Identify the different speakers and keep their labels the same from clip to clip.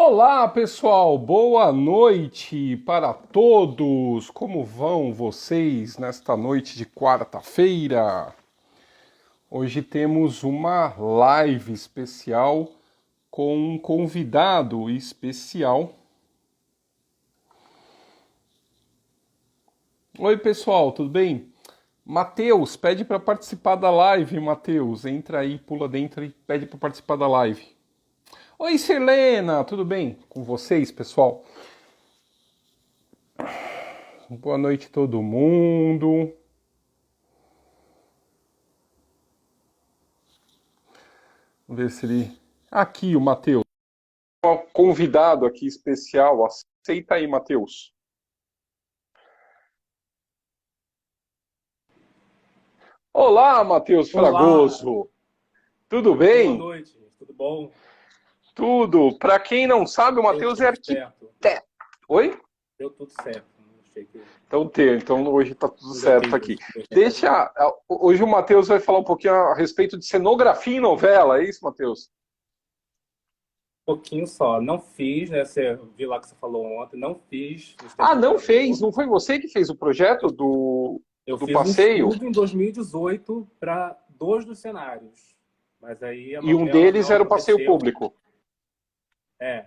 Speaker 1: Olá, pessoal, boa noite para todos. Como vão vocês nesta noite de quarta-feira? Hoje temos uma live especial com um convidado especial. Oi, pessoal, tudo bem? Matheus, pede para participar da live, Matheus. Entra aí, pula dentro e pede para participar da live. Oi, Selena, tudo bem com vocês, pessoal? Boa noite, todo mundo. Vamos ver se ele. Aqui, o Matheus. Convidado aqui especial. Aceita aí, Matheus. Olá, Matheus
Speaker 2: Olá,
Speaker 1: Fragoso. Tudo
Speaker 2: boa
Speaker 1: bem?
Speaker 2: noite, tudo bom?
Speaker 1: Tudo. Para quem não sabe, o
Speaker 2: Deu
Speaker 1: Matheus é
Speaker 2: tudo
Speaker 1: arquiteto.
Speaker 2: certo,
Speaker 1: Oi?
Speaker 2: deu tudo certo. Achei que
Speaker 1: Então hoje tá tudo
Speaker 2: tudo ok,
Speaker 1: certo aqui.
Speaker 2: Deus tem prazer.
Speaker 1: Deixa. Hoje o Matheus vai falar um pouquinho a respeito de cenografia em novela, é isso, Matheus?
Speaker 2: Um pouquinho só, não fiz, né? Você viu lá que você falou ontem, não fiz nos tempos
Speaker 1: Ah,
Speaker 2: de
Speaker 1: não fez?
Speaker 2: operador.
Speaker 1: Não foi você que fez o projeto
Speaker 2: Eu, eu
Speaker 1: do
Speaker 2: fiz um
Speaker 1: passeio?
Speaker 2: estudo em 2018 para dois dos cenários, mas aí a
Speaker 1: E um
Speaker 2: novela
Speaker 1: deles
Speaker 2: não
Speaker 1: era o passeio
Speaker 2: aconteceu.
Speaker 1: público.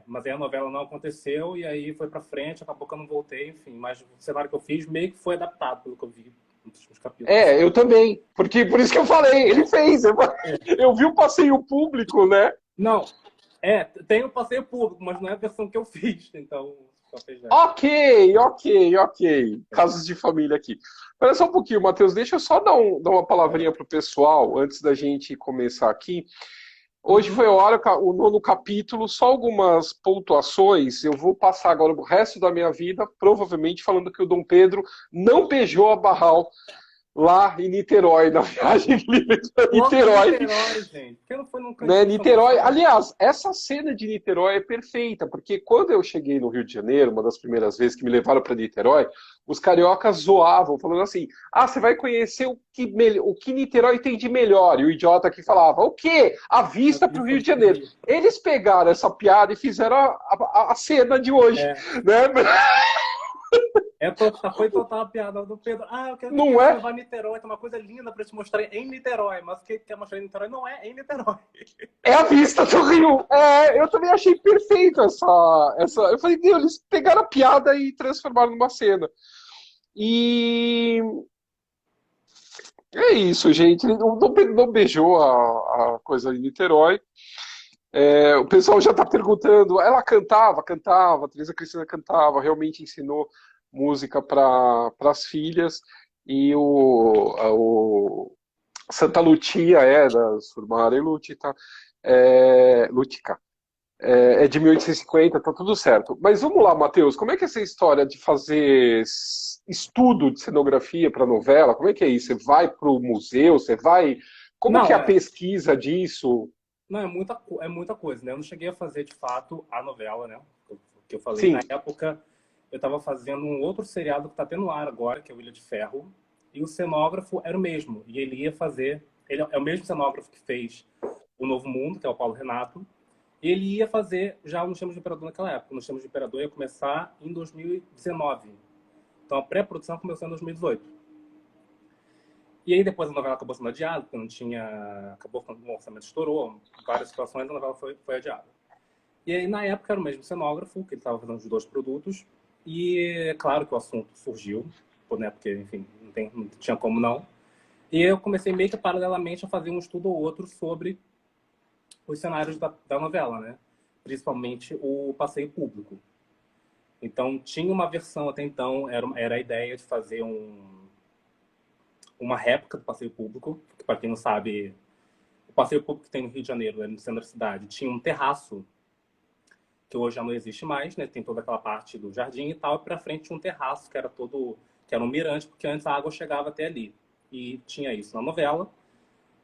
Speaker 2: Mas aí a novela não aconteceu e aí foi para frente, acabou que eu não voltei, enfim. Mas o cenário que eu fiz meio que foi adaptado, pelo que eu vi nos capítulos.
Speaker 1: É, eu também. Porque por isso que eu falei, ele fez. Eu vi o passeio público, né?
Speaker 2: Não, tem o passeio público, mas não é a versão que eu fiz, então só fez essa.
Speaker 1: Ok. Casos de família aqui. Espera só um pouquinho, Matheus. Deixa eu só dar uma
Speaker 2: Vai
Speaker 1: palavrinha
Speaker 2: lá.
Speaker 1: para o pessoal antes da gente começar aqui. Hoje
Speaker 2: Uhum.
Speaker 1: foi a hora, o nono capítulo, só algumas pontuações. Eu vou passar agora o resto da minha vida, provavelmente falando que o Dom Pedro não beijou a Barral lá em Niterói, na viagem que ele fez para
Speaker 2: Logo em
Speaker 1: Niterói.
Speaker 2: Niterói, gente. Por que não foi num
Speaker 1: Né,
Speaker 2: cantinho de São
Speaker 1: Niterói,
Speaker 2: Gonçalo?
Speaker 1: aliás, essa cena de Niterói é perfeita, porque quando eu cheguei no Rio de Janeiro, uma das primeiras vezes que me levaram para Niterói, os cariocas zoavam, falando assim: ah, você vai conhecer o que Niterói tem de melhor. E o idiota aqui falava: o quê? A
Speaker 2: A
Speaker 1: vista para o
Speaker 2: vista
Speaker 1: Rio de
Speaker 2: do
Speaker 1: Janeiro.
Speaker 2: Rio.
Speaker 1: Eles pegaram essa piada e fizeram a cena de hoje.
Speaker 2: É,
Speaker 1: Né?
Speaker 2: foi total a piada do Pedro. Ah, eu quero
Speaker 1: Não
Speaker 2: te
Speaker 1: é?
Speaker 2: levar a Niterói, tem uma coisa linda para te mostrar em Niterói. Mas o que quer mostrar em Niterói não é em Niterói.
Speaker 1: É a vista do Rio. É, eu também achei perfeito essa. Eu falei, meu, eles pegaram a piada e transformaram numa cena. E é isso, gente. Ele não beijou a coisa em Niterói. É, o pessoal já está perguntando. Ela cantava, a Teresa Cristina cantava, realmente ensinou música para as filhas. E o Santa Lucia da Surmara e Lútica, Lútica, é de 1850, tá tudo certo. Mas vamos lá, Matheus, como é que é essa história de fazer estudo de cenografia para novela? Como é que é isso? Você vai para o museu? Você vai. Como que é
Speaker 2: Não,
Speaker 1: a pesquisa disso?
Speaker 2: não é muita coisa, né? Eu não cheguei a fazer de fato a novela, né? Que eu falei. Na
Speaker 1: Sim.
Speaker 2: época, eu estava fazendo um outro seriado que está tendo no ar agora, que é o Ilha de Ferro, e o cenógrafo era o mesmo. E ele ia fazer. Ele é o mesmo cenógrafo que fez O Novo Mundo, que é o Paulo Renato. E ele ia fazer já o Nos Tempos de Imperador naquela época. O Nos Tempos de Imperador ia começar em 2019. Então a pré-produção começou em 2018. E aí depois a novela acabou sendo adiada, porque não tinha. Acabou quando o orçamento estourou, várias situações, a novela foi adiada. E aí, na época, era o mesmo cenógrafo, que ele estava fazendo os dois produtos. E é claro que o assunto surgiu, né, porque, enfim, não tinha como não. E eu comecei meio que paralelamente a fazer um estudo ou outro sobre os cenários da novela, né? Principalmente o passeio público. Então, tinha uma versão até então, era a ideia de fazer uma réplica do passeio público, que, para quem não sabe, o passeio público que tem no Rio de Janeiro, no centro da cidade, tinha um terraço que hoje já não existe mais, né? Tem toda aquela parte do jardim e tal, e para frente tinha um terraço que era um mirante, porque antes a água chegava até ali. E tinha isso na novela,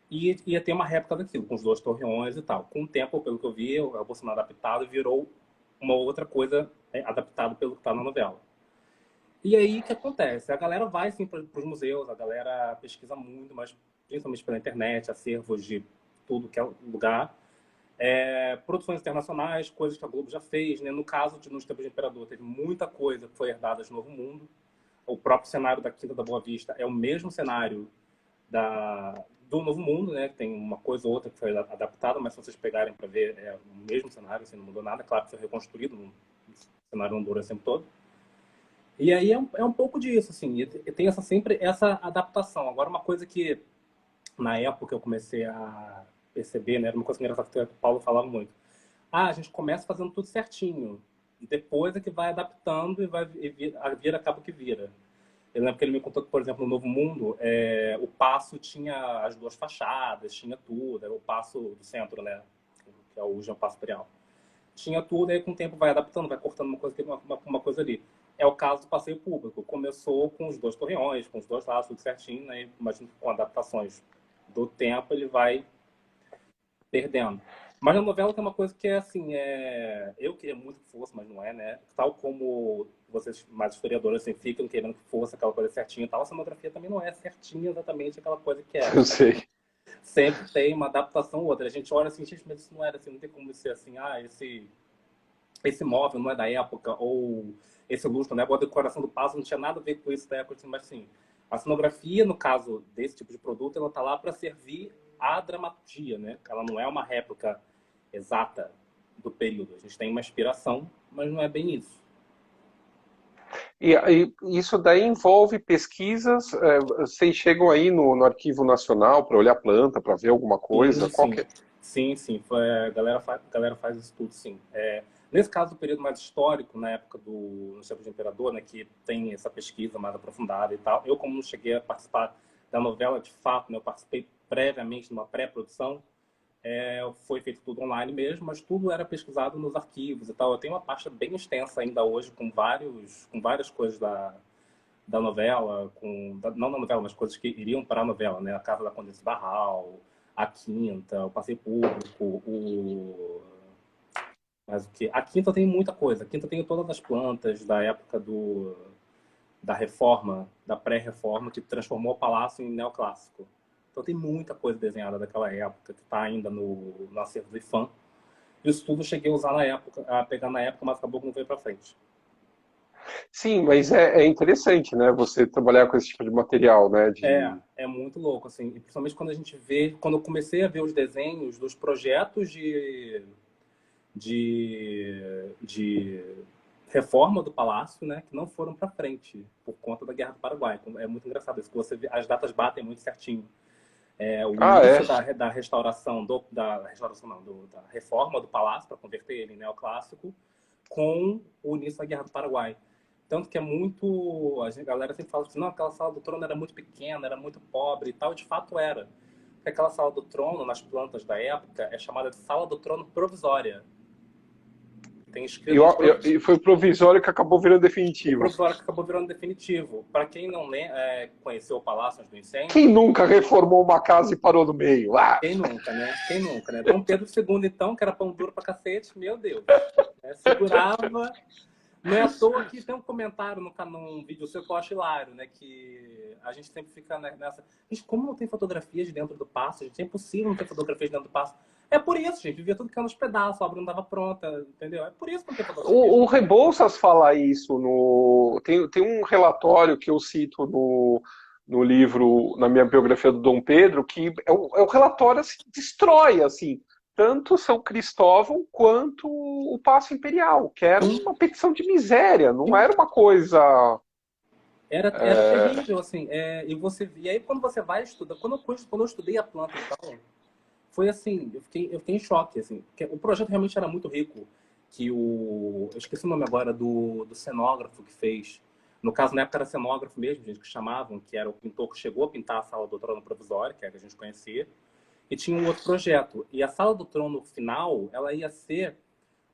Speaker 2: e ia ter uma réplica daquilo, com os dois torreões e tal. Com o tempo, pelo que eu vi, o Bolsonaro adaptado virou uma outra coisa adaptada pelo que está na novela. E aí, o que acontece? A galera vai, sim, para os museus, a galera pesquisa muito, mas principalmente pela internet, acervos de tudo que é lugar. Produções internacionais, coisas que a Globo já fez, né? No caso de Nos Tempos de Imperador, teve muita coisa que foi herdada de Novo Mundo. O próprio cenário da Quinta da Boa Vista é o mesmo cenário do Novo Mundo, né? Tem uma coisa ou outra que foi adaptada, mas se vocês pegarem para ver, é o mesmo cenário, assim, não mudou nada. Claro que foi reconstruído, o cenário não dura sempre todo. E aí é um pouco disso, assim, e tem sempre essa adaptação. Agora, uma coisa que, na época, eu comecei a perceber, né? Era uma coisa engraçada que o Paulo falava muito. A gente começa fazendo tudo certinho, e depois é que vai adaptando a vira acaba que vira. Eu lembro que ele me contou que, por exemplo, no Novo Mundo, o Paço tinha as duas fachadas, tinha tudo, era o Paço do centro, né? Que é hoje é o Paço Imperial. Tinha tudo, aí com o tempo vai adaptando, vai cortando uma coisa aqui, uma coisa ali. É o caso do passeio público. Começou com os dois torreões, com os dois lados, tudo certinho, né? Imagino que com adaptações do tempo ele vai perdendo. Mas na novela tem uma coisa que é assim, eu queria muito que fosse, mas não é, né? Tal como vocês, mais historiadores, assim, ficam querendo que fosse aquela coisa certinha e tal, a cenografia também não é certinha exatamente aquela coisa que é.
Speaker 1: Eu sei.
Speaker 2: Sempre tem uma adaptação ou outra. A gente olha assim, gente, mas isso não era assim, não tem como ser assim, esse móvel não é da época, ou esse lustre, né? A decoração do passo não tinha nada a ver com isso da época, assim, mas assim, a cenografia, no caso desse tipo de produto, ela tá lá para servir à dramaturgia, né? Ela não é uma réplica exata do período. A gente tem uma inspiração, mas não é bem isso.
Speaker 1: E isso daí envolve pesquisas. Vocês chegam aí no Arquivo Nacional para olhar planta, para ver alguma coisa?
Speaker 2: Sim,
Speaker 1: Qual
Speaker 2: sim.
Speaker 1: que é?
Speaker 2: Sim. A galera faz isso tudo, sim. Nesse caso, do período mais histórico, na época no tempo de Imperador, né, que tem essa pesquisa mais aprofundada e tal, eu, como não cheguei a participar da novela, de fato, né, eu participei previamente numa pré-produção, foi feito tudo online mesmo, mas tudo era pesquisado nos arquivos e tal. Eu tenho uma pasta bem extensa ainda hoje, com várias coisas da novela, não da novela, mas coisas que iriam para a novela, né? A Casa da Condessa Barral, a Quinta, o Passeio Público, mas o que? A Quinta tem muita coisa. A Quinta tem todas as plantas da época da reforma, da pré-reforma, que transformou o palácio em neoclássico. Então tem muita coisa desenhada daquela época que está ainda no acervo do IFAM. Isso tudo eu cheguei a usar na época, a pegar na época, mas acabou que não veio para frente.
Speaker 1: Sim, mas é interessante, né? Você trabalhar com esse tipo de material, né?
Speaker 2: É muito louco, assim. E principalmente quando a gente vê, quando eu comecei a ver os desenhos dos projetos de reforma do palácio, né, que não foram para frente por conta da Guerra do Paraguai. É muito engraçado isso, que você vê, as datas batem muito certinho. O
Speaker 1: Ah, é.
Speaker 2: início da restauração, da reforma do palácio, para converter ele em neoclássico, com o início da Guerra do Paraguai. Tanto que a galera sempre fala assim, não, aquela sala do trono era muito pequena, era muito pobre e tal, e de fato era. Porque aquela sala do trono, nas plantas da época, é chamada de sala do trono provisória. Tem escrito
Speaker 1: E foi provisório que acabou virando
Speaker 2: o
Speaker 1: definitivo.
Speaker 2: provisório que acabou virando definitivo. Para quem não conheceu o Palácio antes do
Speaker 1: Quem
Speaker 2: Incêndio,
Speaker 1: nunca reformou uma casa e parou no meio? Ah!
Speaker 2: quem nunca, né? Quem nunca, né? Dom Pedro II, então, que era pão duro pra cacete, meu Deus. Segurava. Não é à toa que tem um comentário num vídeo seu que eu acho hilário, né? Que a gente sempre fica nessa. Gente, como não tem fotografias de dentro do passo? Gente, é impossível não ter fotografias de dentro do passo. É por isso, gente. Vivia tudo caindo nos pedaços, a obra não estava pronta, entendeu? É por isso que não tem fotografias.
Speaker 1: O Rebouças fala isso tem um relatório que eu cito no livro, na minha biografia do Dom Pedro, que é um relatório assim, que destrói assim, tanto São Cristóvão quanto o Paço Imperial, que era
Speaker 2: Sim,
Speaker 1: uma petição de miséria, não
Speaker 2: sim.
Speaker 1: era uma coisa.
Speaker 2: Era terrível, assim. E aí, quando você vai estudar, quando eu estudei a planta e tal, foi assim, eu fiquei em choque, assim. Porque o projeto realmente era muito rico. Eu esqueci o nome agora do cenógrafo que fez. No caso, na época era cenógrafo mesmo, gente, que chamavam, que era o pintor que chegou a pintar a Sala do Trono Provisória, que é a que a gente conhecia. E tinha um outro projeto. E a Sala do Trono final, ela ia ser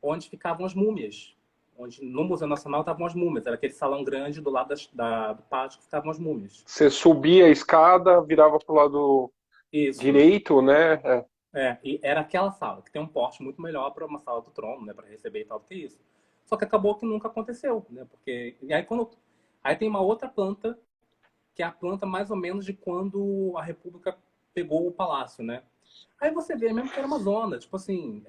Speaker 2: onde ficavam as múmias. Onde no Museu Nacional estavam as múmias. Era aquele salão grande do lado do pátio que ficavam as múmias.
Speaker 1: Você subia a escada, virava para o lado
Speaker 2: Isso.
Speaker 1: direito, né?
Speaker 2: E era aquela sala, que tem um porte muito melhor para uma sala do trono, né, para receber e tal do que isso. Só que acabou que nunca aconteceu, né? Aí tem uma outra planta, que é a planta mais ou menos de quando a República pegou o palácio, né? Aí você vê mesmo que era uma zona, tipo assim,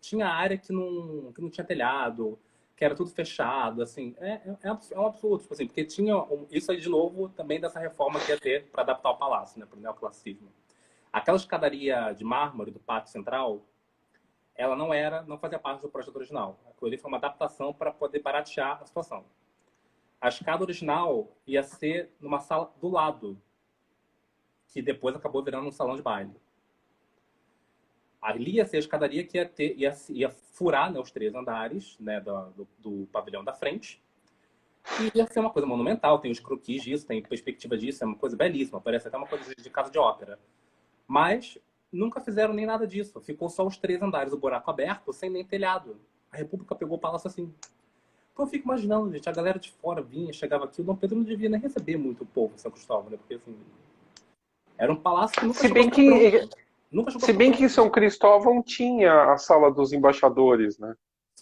Speaker 2: tinha área que não tinha telhado, que era tudo fechado, assim, é um absurdo, tipo assim, porque tinha isso aí de novo também dessa reforma que ia ter para adaptar o palácio, né, para o neoclassicismo. Aquela escadaria de mármore do pátio central, ela não fazia parte do projeto original. Aquilo ali foi uma adaptação para poder baratear a situação. A escada original ia ser numa sala do lado, que depois acabou virando um salão de baile. Ali ia ser a escadaria que ia furar, né, os 3 andares, né, do pavilhão da frente. E ia ser uma coisa monumental, tem os croquis disso, tem perspectiva disso, é uma coisa belíssima, parece até uma coisa de casa de ópera. Mas nunca fizeram nem nada disso, ficou só os 3 andares, o buraco aberto, sem nem telhado. A República pegou o palácio assim. Então eu fico imaginando, gente, a galera de fora vinha, chegava aqui, o Dom Pedro não devia nem receber muito o povo, São Cristóvão, né? Porque assim, era um palácio que nunca
Speaker 1: Se
Speaker 2: chegou a
Speaker 1: bem
Speaker 2: ficar
Speaker 1: que,
Speaker 2: pronto. Nunca chegou a
Speaker 1: se
Speaker 2: ficar
Speaker 1: bem que em
Speaker 2: pronto.
Speaker 1: São Cristóvão tinha a sala dos embaixadores, né?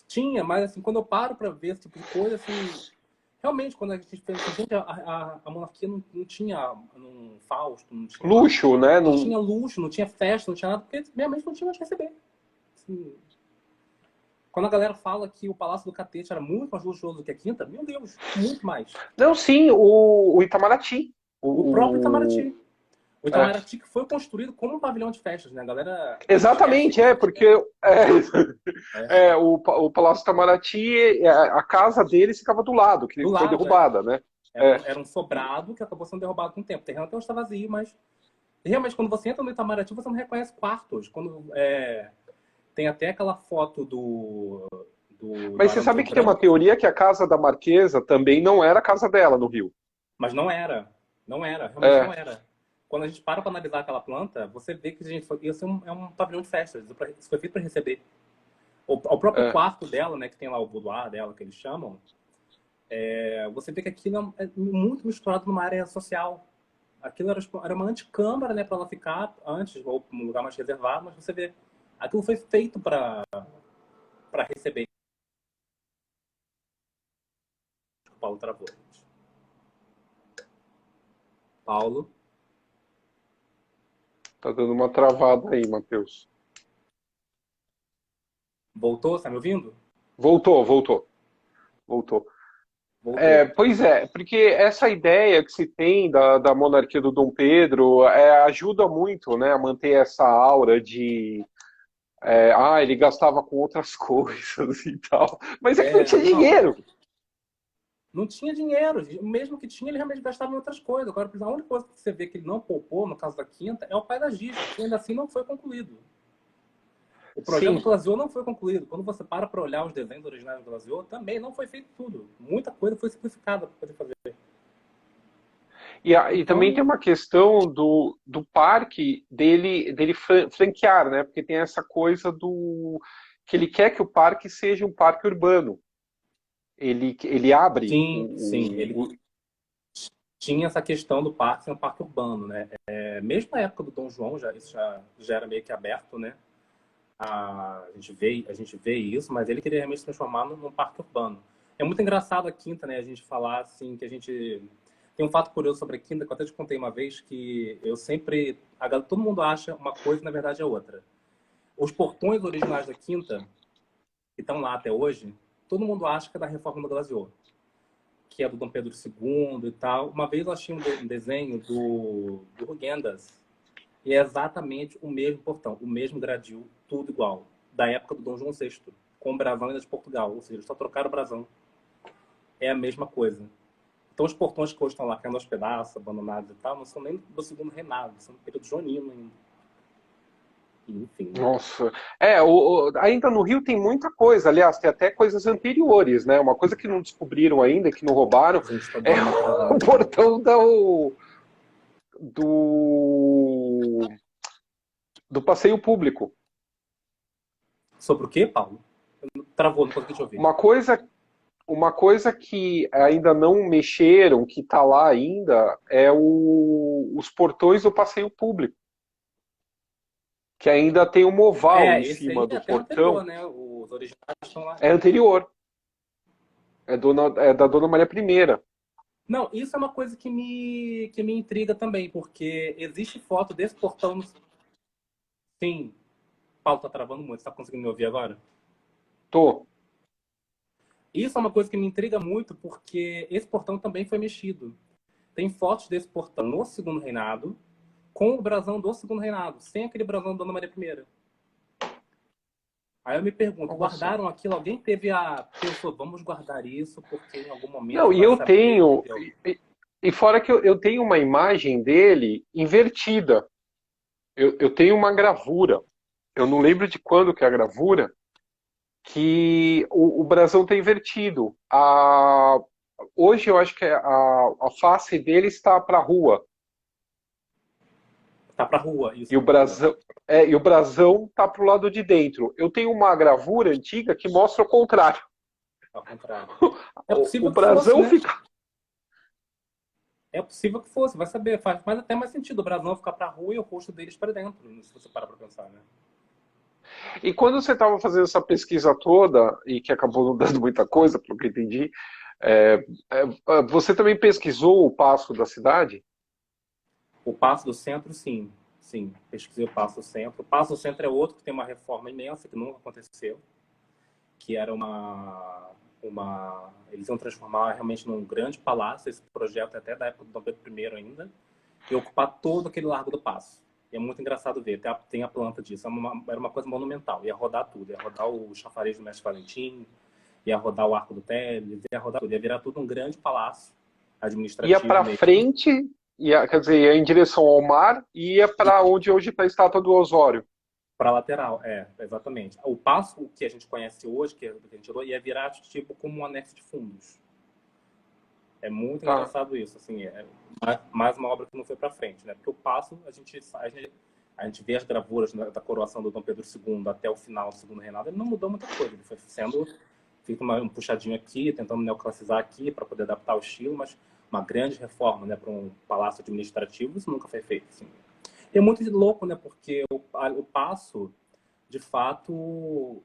Speaker 2: Tinha, mas assim, quando eu paro para ver esse tipo de coisa, assim, realmente, quando a gente pensa assim, gente, a monarquia não tinha um Fausto,
Speaker 1: Luxo, né?
Speaker 2: não tinha luxo, não tinha festa, não tinha nada, porque realmente não tinha onde receber. Assim, quando a galera fala que o Palácio do Catete era muito mais luxuoso do que a Quinta, meu Deus, muito mais.
Speaker 1: Não, sim, o Itamaraty.
Speaker 2: O próprio
Speaker 1: O,
Speaker 2: Itamaraty. O
Speaker 1: é,
Speaker 2: Itamaraty que foi construído como um pavilhão de festas, né? A galera esquece
Speaker 1: exatamente,
Speaker 2: disso.
Speaker 1: porque
Speaker 2: É.
Speaker 1: o Palácio Itamaraty, a casa deles ficava do lado, que
Speaker 2: Do
Speaker 1: foi
Speaker 2: lado,
Speaker 1: derrubada, né? É.
Speaker 2: Era um sobrado que acabou sendo derrubado com o tempo. O terreno até hoje está vazio, mas realmente, quando você entra no Itamaraty, você não reconhece quartos. Tem até aquela foto do
Speaker 1: Mas você
Speaker 2: Barão do
Speaker 1: sabe
Speaker 2: Rio
Speaker 1: que tem uma
Speaker 2: Branco,
Speaker 1: teoria que a casa da Marquesa também não era a casa dela no Rio.
Speaker 2: mas não era. Não era, realmente não
Speaker 1: É,
Speaker 2: era. Quando a gente para analisar aquela planta, você vê que ia ser um pavilhão de festas. Isso foi feito para receber. O próprio
Speaker 1: é.
Speaker 2: quarto dela, né, que tem lá o boudoir dela, que eles chamam, você vê que aquilo é muito misturado numa área social. Aquilo era uma anticâmara, né, para ela ficar antes, ou num lugar mais reservado, mas você vê, aquilo foi feito para receber. O Paulo travou. Paulo,
Speaker 1: Tá dando uma travada aí, Matheus.
Speaker 2: voltou? Está me ouvindo?
Speaker 1: Voltou, voltou, voltou.
Speaker 2: Voltou.
Speaker 1: Pois é, porque essa ideia que se tem da monarquia do Dom Pedro ajuda muito, né, a manter essa aura de ele gastava com outras coisas e tal. Mas é que não tinha
Speaker 2: Não,
Speaker 1: dinheiro.
Speaker 2: não tinha dinheiro. Mesmo que tinha, ele realmente gastava em outras coisas. Agora, a única coisa que você vê que ele não poupou, no caso da Quinta, é o Pai da Gigia, que ainda assim não foi concluído. O projeto do
Speaker 1: Sim.
Speaker 2: Glaziô não foi concluído. Quando você para olhar os desenhos originais do Glaziô, também não foi feito tudo. Muita coisa foi simplificada para poder fazer.
Speaker 1: E também tem
Speaker 2: Então,
Speaker 1: uma questão do parque dele franquear, né? Porque tem essa coisa do que ele quer que o parque seja um parque urbano. Ele abre
Speaker 2: sim, sim. Ele tinha essa questão do parque ser um parque urbano, né? Mesmo na época do Dom João, isso já era meio que aberto, né? A gente vê isso, mas ele queria realmente se transformar num parque urbano. É muito engraçado a Quinta, né? A gente falar assim, que a gente... Tem um fato curioso sobre a Quinta, que eu até te contei uma vez, que eu sempre... Todo mundo acha uma coisa e, na verdade, é outra. Os portões originais da Quinta, que estão lá até hoje, todo mundo acha que é da reforma do Glaziô, que é do Dom Pedro II e tal. Uma vez eu achei um desenho do Rugendas, e é exatamente o mesmo portão, o mesmo gradil, tudo igual, da época do Dom João VI, com o brasão ainda de Portugal. Ou seja, eles só trocaram o brasão. É a mesma coisa. Então, os portões que hoje estão lá caindo aos pedaços, abandonados e tal, não são nem do segundo reinado, são do período joanino ainda. Enfim, né?
Speaker 1: Nossa. Ainda no Rio tem muita coisa, aliás, tem até coisas anteriores, né? Uma coisa que não descobriram ainda, que não roubaram,
Speaker 2: A gente está
Speaker 1: é
Speaker 2: dando uma
Speaker 1: o
Speaker 2: travada.
Speaker 1: portão do, do passeio público.
Speaker 2: Sobre o quê, Paulo? Travou, não consegui te ouvir.
Speaker 1: Uma coisa, uma coisa que ainda não mexeram, que está lá ainda, é os portões do passeio público, que ainda tem um oval em
Speaker 2: Esse
Speaker 1: cima
Speaker 2: aí é
Speaker 1: do
Speaker 2: até anterior,
Speaker 1: portão.
Speaker 2: né? Os originais estão lá.
Speaker 1: É anterior, é da Dona Maria I.
Speaker 2: Não, isso é uma coisa que me intriga também, porque existe foto desse portão. Sim. Paulo, tá travando muito. Você tá conseguindo me ouvir agora?
Speaker 1: Tô.
Speaker 2: Isso é uma coisa que me intriga muito, porque esse portão também foi mexido. Tem fotos desse portão no Segundo Reinado, com o brasão do Segundo Reinado, sem aquele brasão da Dona Maria I. Aí eu me pergunto,
Speaker 1: Nossa.
Speaker 2: guardaram aquilo? Alguém teve a... Pensou, vamos guardar isso, porque em algum momento
Speaker 1: Não, e
Speaker 2: vai
Speaker 1: eu
Speaker 2: saber que
Speaker 1: tenho.
Speaker 2: deu.
Speaker 1: E fora que eu tenho uma imagem dele invertida. Eu tenho uma gravura. Eu não lembro de quando que é a gravura, que o brasão está invertido. Hoje eu acho que a face dele está para a rua.
Speaker 2: Tá pra rua, isso,
Speaker 1: E o
Speaker 2: tá pra rua.
Speaker 1: brasão, e o brasão tá pro lado de dentro. Eu tenho uma gravura antiga que mostra o contrário.
Speaker 2: Ao contrário. É
Speaker 1: O
Speaker 2: possível que fosse,
Speaker 1: brasão
Speaker 2: né?
Speaker 1: fica.
Speaker 2: É possível que fosse, vai saber. Faz até mais sentido o brasão ficar pra rua e o rosto deles para dentro, se você parar pra pensar, né?
Speaker 1: E quando você estava fazendo essa pesquisa toda, e que acabou não dando muita coisa, pelo que eu entendi, você também pesquisou o passo da cidade?
Speaker 2: O Paço do Centro, sim. Sim, pesquisei o Paço do Centro. O Paço do Centro é outro que tem uma reforma imensa que nunca aconteceu, que era eles iam transformar realmente num grande palácio, esse projeto é até da época do Dom Pedro I ainda, e ocupar todo aquele Largo do Paço. E é muito engraçado ver, tem a planta disso, era uma coisa monumental, ia rodar tudo, ia rodar o chafariz do Mestre Valentim, ia rodar o Arco do Teles, ia rodar tudo, ia virar tudo um grande palácio
Speaker 1: Ia
Speaker 2: administrativo
Speaker 1: para
Speaker 2: mesmo.
Speaker 1: frente, quer dizer, ia em direção ao mar e ia para onde hoje está a estátua do Osório.
Speaker 2: Para lateral, exatamente. O passo que a gente conhece hoje, que a gente tirou, ia virar tipo como um anexo de fundos. É muito
Speaker 1: Tá.
Speaker 2: engraçado isso, assim, mais uma obra que não foi para frente, né? Porque o passo, a gente vê as gravuras da coroação do Dom Pedro II até o final do Segundo Reinado, ele não mudou muita coisa, ele foi sendo feito um puxadinho aqui, tentando neoclassicizar aqui para poder adaptar o estilo, mas uma grande reforma, né, para um palácio administrativo, isso nunca foi feito, assim. E é muito louco, né, porque o passo, de fato,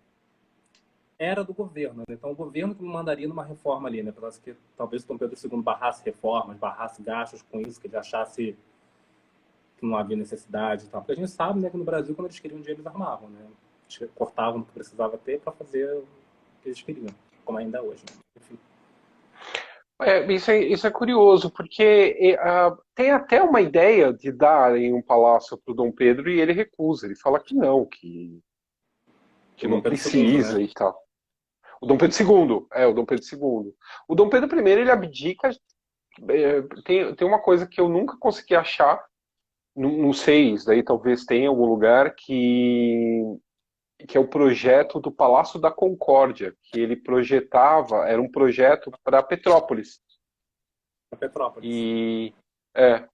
Speaker 2: era do governo, né? Então o governo que me mandaria numa reforma ali, né? Parece que talvez o Dom Pedro II barrasse reformas, barrasse gastos com isso, que ele achasse que não havia necessidade e tal. Porque a gente sabe, né, que no Brasil, quando eles queriam dinheiro, eles armavam, né? Eles cortavam o que precisava ter para fazer o que eles queriam, como ainda hoje, né? Enfim.
Speaker 1: Isso é curioso, porque tem até uma ideia de darem um palácio para o Dom Pedro e ele recusa. Ele fala que não, que
Speaker 2: O
Speaker 1: não
Speaker 2: Dom Pedro II,
Speaker 1: precisa
Speaker 2: né?
Speaker 1: e tal. O Dom Pedro II, o Dom Pedro II. O Dom Pedro I, ele abdica. Tem uma coisa que eu nunca consegui achar, não sei, isso daí talvez tenha em algum lugar, que é o projeto do Palácio da Concórdia, que ele projetava, era um projeto para Petrópolis.
Speaker 2: Para Petrópolis.
Speaker 1: E, é,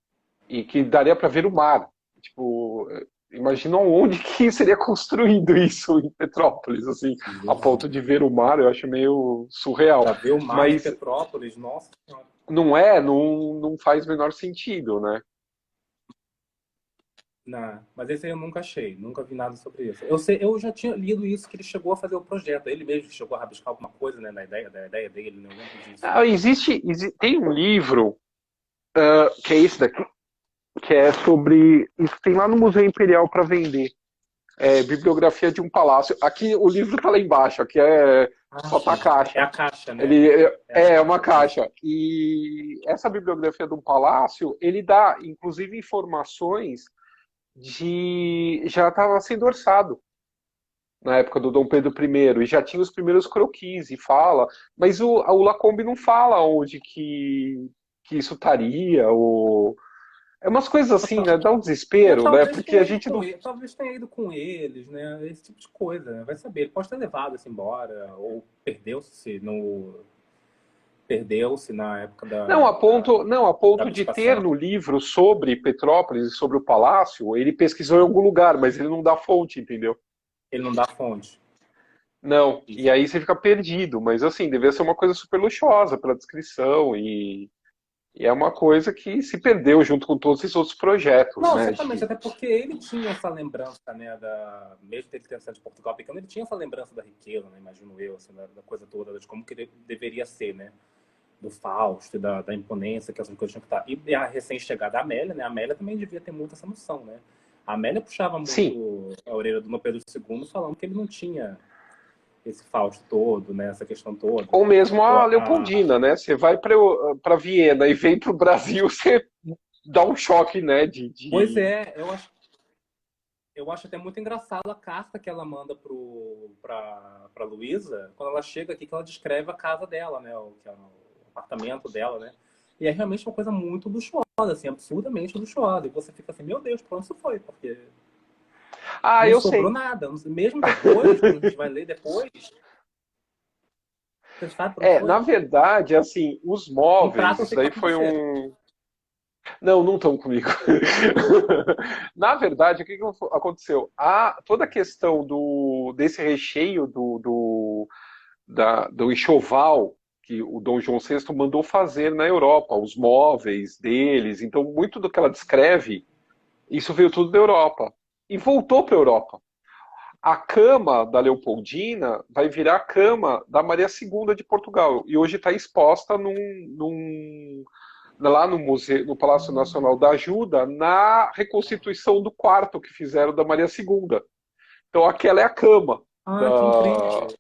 Speaker 1: e que daria para ver o mar. Tipo, imagina onde que seria construído isso em Petrópolis, assim, a ponto de ver o mar, eu acho meio surreal.
Speaker 2: Para ver o mar de
Speaker 1: Mas
Speaker 2: Petrópolis, nossa senhora.
Speaker 1: não faz o menor sentido, né?
Speaker 2: Não, mas esse aí eu nunca achei, nunca vi nada sobre isso. Eu já tinha lido isso, que ele chegou a fazer o projeto. Ele mesmo chegou a rabiscar alguma coisa, né, da ideia dele, né? Eu lembro disso.
Speaker 1: Tem um livro que é esse daqui, que é sobre. Isso tem lá no Museu Imperial para vender. Bibliografia de um Palácio. Aqui o livro está lá embaixo, aqui só tá a
Speaker 2: É
Speaker 1: caixa.
Speaker 2: a caixa, né?
Speaker 1: Ele
Speaker 2: É a
Speaker 1: é uma
Speaker 2: caixa.
Speaker 1: caixa. E essa bibliografia de um palácio, ele dá, inclusive, informações de. Já estava sendo orçado na época do Dom Pedro I, e já tinha os primeiros croquis, e fala. Mas o Lacombe não fala onde que isso estaria, ou. É umas coisas assim, né? Dá um desespero, né? Porque a gente não.
Speaker 2: Talvez tenha ido com eles, né? Esse tipo de coisa, né? Vai saber. Ele pode ter levado isso embora, ou perdeu-se na época
Speaker 1: Não, a
Speaker 2: da
Speaker 1: ponto de ter
Speaker 2: abdicação.
Speaker 1: no livro sobre Petrópolis e sobre o palácio, ele pesquisou em algum lugar, mas ele não dá fonte, entendeu?
Speaker 2: Ele não dá fonte.
Speaker 1: Não. E
Speaker 2: Isso.
Speaker 1: aí você fica perdido, mas assim, devia ser uma coisa super luxuosa pela descrição e é uma coisa que se perdeu junto com todos esses outros projetos,
Speaker 2: Não,
Speaker 1: né?
Speaker 2: certamente, até porque ele tinha essa lembrança, né, mesmo ele tendo sido de Portugal pequeno, ele tinha essa lembrança da riqueza, né, imagino eu, assim, da coisa toda, de como que ele deveria ser, né, do Fausto, da imponência que essas coisas tinham que estar. E a recém-chegada Amélia, né, a Amélia também devia ter muito essa noção, né, A Amélia puxava
Speaker 1: Sim.
Speaker 2: muito a orelha do Dom Pedro II, falando que ele não tinha esse Fausto todo, né? Essa questão toda.
Speaker 1: Ou mesmo
Speaker 2: Ou
Speaker 1: a Leopoldina, né? Você vai para Viena e vem para o Brasil, você dá um choque, né?
Speaker 2: Pois é, eu acho até muito engraçado a carta que ela manda pra Luísa, quando ela chega aqui, que ela descreve a casa dela, né? Que é o apartamento dela, né? E é realmente uma coisa muito luxuosa, assim, absurdamente luxuosa. E você fica assim, meu Deus, pra onde isso foi? Porque
Speaker 1: Ah,
Speaker 2: não
Speaker 1: eu
Speaker 2: sobrou
Speaker 1: sei.
Speaker 2: nada. Mesmo depois, quando a gente vai ler depois, você sabe pra onde
Speaker 1: Na
Speaker 2: foi?
Speaker 1: verdade, assim, os
Speaker 2: Um prato
Speaker 1: móveis,
Speaker 2: eu
Speaker 1: isso
Speaker 2: sei que
Speaker 1: daí
Speaker 2: tá com
Speaker 1: foi
Speaker 2: você.
Speaker 1: um. Não, não estão comigo. Na verdade, o que aconteceu? Toda a questão desse recheio do enxoval que o Dom João VI mandou fazer na Europa, os móveis deles. Então, muito do que ela descreve, isso veio tudo da Europa. E voltou para a Europa. A cama da Leopoldina vai virar a cama da Maria II de Portugal. E hoje está exposta lá no museu, no Palácio Nacional da Ajuda, na reconstituição do quarto que fizeram da Maria II. Então aquela é a cama
Speaker 2: Ah, que incrível.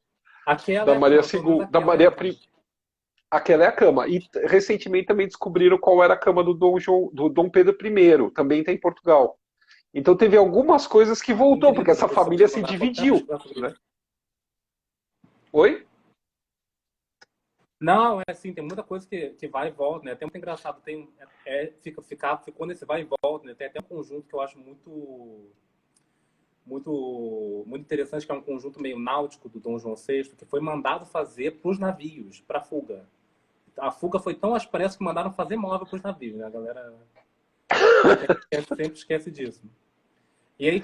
Speaker 2: Aquela
Speaker 1: da
Speaker 2: é a
Speaker 1: Maria
Speaker 2: cama, pelo menos
Speaker 1: II, da
Speaker 2: aquela é a
Speaker 1: Maria
Speaker 2: cama.
Speaker 1: Aquela é a cama. E recentemente também descobriram qual era a cama do Dom Pedro I, também está em Portugal. Então teve algumas coisas que
Speaker 2: Ah, que
Speaker 1: voltou, porque
Speaker 2: incrível.
Speaker 1: essa
Speaker 2: Depois
Speaker 1: família
Speaker 2: você
Speaker 1: se
Speaker 2: mandar foto, até
Speaker 1: dividiu.
Speaker 2: pesquisar sobre
Speaker 1: Né?
Speaker 2: isso.
Speaker 1: Oi?
Speaker 2: Não, é assim, tem muita coisa que vai e volta, né? Até muito engraçado, ficou nesse vai e volta, né? Tem até um conjunto que eu acho muito interessante, que é um conjunto meio náutico do Dom João VI, que foi mandado fazer para os navios, para fuga. A fuga foi tão às pressas que mandaram fazer móvel para os navios, né? A galera sempre esquece disso. E aí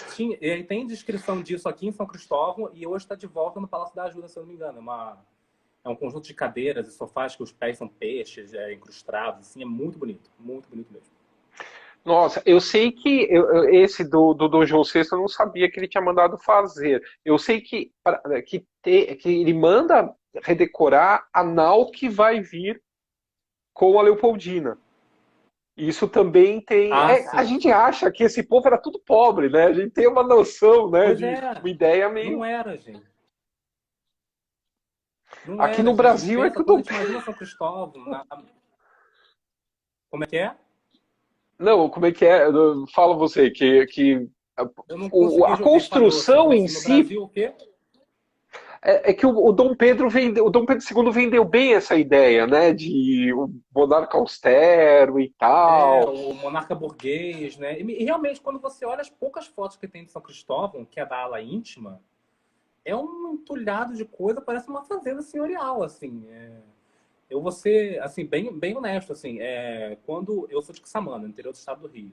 Speaker 2: tem descrição disso aqui em São Cristóvão e hoje está de volta no Palácio da Ajuda, se eu não me engano. É um conjunto de cadeiras e sofás que os pés são peixes, incrustados, assim, é muito bonito mesmo.
Speaker 1: Nossa, eu sei que esse do Dom João VI eu não sabia que ele tinha mandado fazer. Eu sei que ele manda redecorar a nau que vai vir com a Leopoldina. Isso também tem.
Speaker 2: Ah,
Speaker 1: A
Speaker 2: sim.
Speaker 1: gente acha que esse povo era tudo pobre, né? A gente tem uma noção, né,
Speaker 2: Pois
Speaker 1: de
Speaker 2: é,
Speaker 1: uma ideia
Speaker 2: não
Speaker 1: meio.
Speaker 2: era, gente. Não
Speaker 1: Aqui
Speaker 2: era,
Speaker 1: no
Speaker 2: gente. A gente
Speaker 1: Brasil é que
Speaker 2: pensa,
Speaker 1: o
Speaker 2: quando a
Speaker 1: Dom.
Speaker 2: gente imagina São Cristóvão, como é que é?
Speaker 1: Não, como é que é? Fala você, que
Speaker 2: Eu não consegui
Speaker 1: a
Speaker 2: ouvir, falhou. Você
Speaker 1: construção
Speaker 2: falou
Speaker 1: em
Speaker 2: assim, no
Speaker 1: si
Speaker 2: Brasil o quê?
Speaker 1: que o Dom Pedro II vendeu bem essa ideia, né, de o monarca austero e
Speaker 2: É,
Speaker 1: tal.
Speaker 2: o monarca burguês, né? E realmente, quando você olha as poucas fotos que tem de São Cristóvão, que é da ala íntima, é um entulhado de coisa, parece uma fazenda senhorial, assim. Eu vou ser, assim, bem honesto, assim. Quando eu sou de Quissamã, no interior do estado do Rio.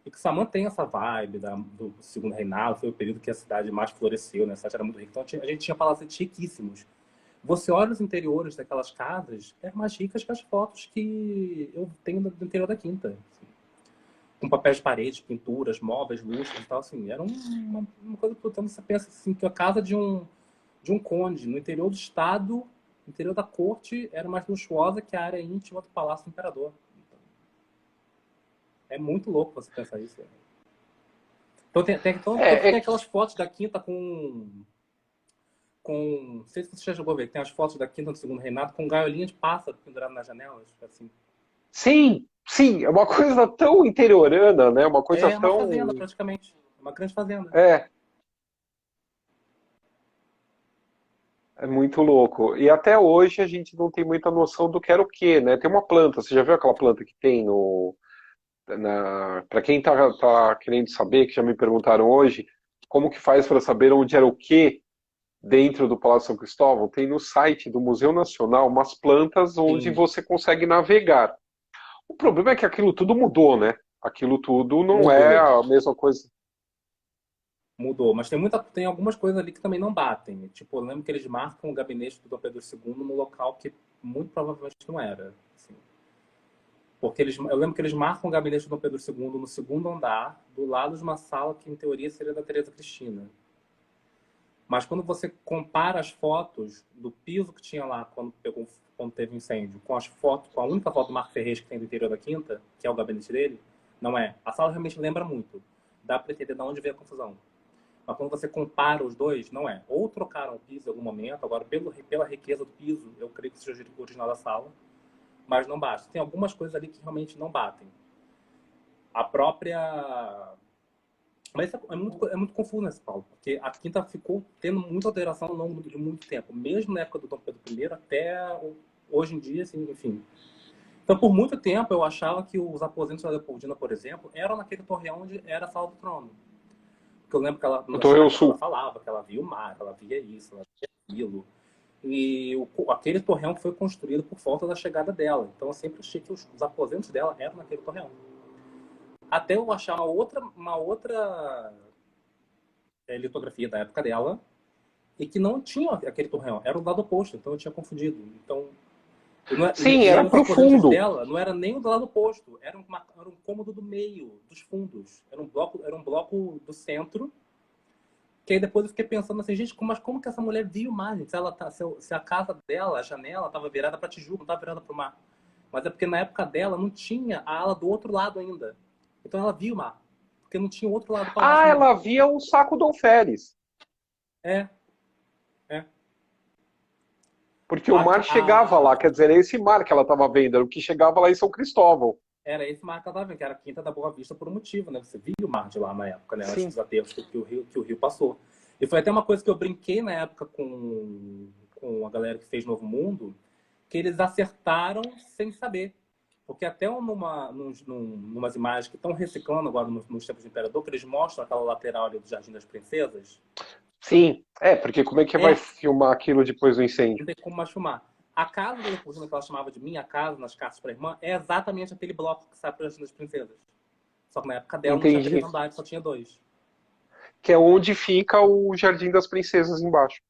Speaker 2: E Quissamã tem essa vibe do Segundo Reinado, foi o período que a cidade mais floresceu, né? A cidade era muito rica. Então a gente tinha palacetes riquíssimos. Você olha os interiores daquelas casas, é mais ricas que as fotos que eu tenho do interior da Quinta. Assim, com papéis de parede, pinturas, móveis, lustres e tal, assim. Era uma coisa que você pensa assim, que a casa de um conde no interior do estado, no interior da corte, era mais luxuosa que a área íntima do Palácio do Imperador. É muito louco você pensar isso. Né? Então, tanto que
Speaker 1: É,
Speaker 2: tem
Speaker 1: é,
Speaker 2: aquelas fotos da Quinta não sei se você já jogou a ver, tem as fotos da Quinta do Segundo Reinado com gaiolinha de pássaro pendurado nas janelas, assim.
Speaker 1: sim, sim, é uma coisa tão interiorana, né? Uma coisa
Speaker 2: É uma fazenda,
Speaker 1: tão.
Speaker 2: praticamente. É uma grande fazenda.
Speaker 1: É, é muito louco. E até hoje a gente não tem muita noção do que era o que, né? Tem uma planta, você já viu aquela planta que tem no. Para quem tá querendo saber, que já me perguntaram hoje, como que faz para saber onde era o que dentro do Palácio São Cristóvão? Tem no site do Museu Nacional umas plantas onde
Speaker 2: Sim,
Speaker 1: você consegue navegar. O problema é que aquilo tudo mudou, né? Aquilo tudo não é
Speaker 2: mudou.
Speaker 1: a mesma coisa.
Speaker 2: Mudou. Mas tem algumas coisas ali que também não batem. Tipo, eu lembro que eles marcam o gabinete do Dom Pedro II no local que muito provavelmente não era. Assim. Porque eu lembro que eles marcam o gabinete do Dom Pedro II no segundo andar, do lado de uma sala que, em teoria, seria da Teresa Cristina. Mas quando você compara as fotos do piso que tinha lá quando teve o incêndio, com as fotos, com a única foto do Marco Ferrez que tem do interior da Quinta, que é o gabinete dele, não é. A sala realmente lembra muito. dá para entender de onde veio a confusão. Mas quando você compara os dois, não é. Ou trocaram o piso em algum momento, agora pela riqueza do piso, eu creio que seja o original da sala, mas não basta. Tem algumas coisas ali que realmente não batem. A própria... Mas isso é muito confuso nesse Paulo, porque a Quinta ficou tendo muita alteração ao longo de muito tempo, mesmo na época do Dom Pedro I até hoje em dia, assim, enfim. Então, por muito tempo, eu achava que os aposentos da Leopoldina, por exemplo, eram naquele torreão onde era a sala do trono. Porque eu lembro que ela,
Speaker 1: O
Speaker 2: nas
Speaker 1: Torreão
Speaker 2: cartas, ela
Speaker 1: Sul.
Speaker 2: falava que ela via o mar, que ela via isso, ela via aquilo. E aquele torreão foi construído por volta da chegada dela. Então, eu sempre achei que os aposentos dela eram naquele torreão. Até eu achar uma outra litografia da época dela e que não tinha aquele torreão. Era o lado oposto, então eu tinha confundido. Então,
Speaker 1: Sim,
Speaker 2: e aí
Speaker 1: era
Speaker 2: os
Speaker 1: pro
Speaker 2: aposentos
Speaker 1: fundo.
Speaker 2: dela não era nem o do lado oposto, era um cômodo do meio, dos fundos. Era um bloco do centro, que aí depois eu fiquei pensando assim, gente, mas como que essa mulher viu o mar, gente? Se a casa dela, a janela, estava virada para Tijuca, não estava virada para o mar. Mas é porque na época dela não tinha a ala do outro lado ainda. Então ela viu o mar, porque não tinha o outro lado do palácio
Speaker 1: Ah,
Speaker 2: ainda.
Speaker 1: ela via o saco do alferes.
Speaker 2: É, é.
Speaker 1: Porque o mar chegava lá, quer dizer, era esse mar que ela estava vendo, era o que chegava lá em São Cristóvão.
Speaker 2: Era esse mar que ela estava vendo, que era a Quinta da Boa Vista por um motivo, né? Você via o mar de lá na época, né? Antes
Speaker 1: Sim.
Speaker 2: dos aterros que o rio passou. E foi até uma coisa que eu brinquei na época com a galera que fez Novo Mundo, que eles acertaram sem saber. Porque até numas imagens que estão reciclando agora nos tempos do Imperador, que eles mostram aquela lateral ali do Jardim das Princesas,
Speaker 1: Sim, porque como é que vai
Speaker 2: é,
Speaker 1: filmar aquilo depois do incêndio?
Speaker 2: não tem como mais filmar. A casa da Leopoldina, que ela chamava de Minha Casa, nas cartas para a irmã, é exatamente aquele bloco que sai para o Jardim das Princesas. Só que na época dela não tinha 3
Speaker 1: Entendi.
Speaker 2: andares, só tinha 2.
Speaker 1: Que é onde fica o Jardim das Princesas embaixo.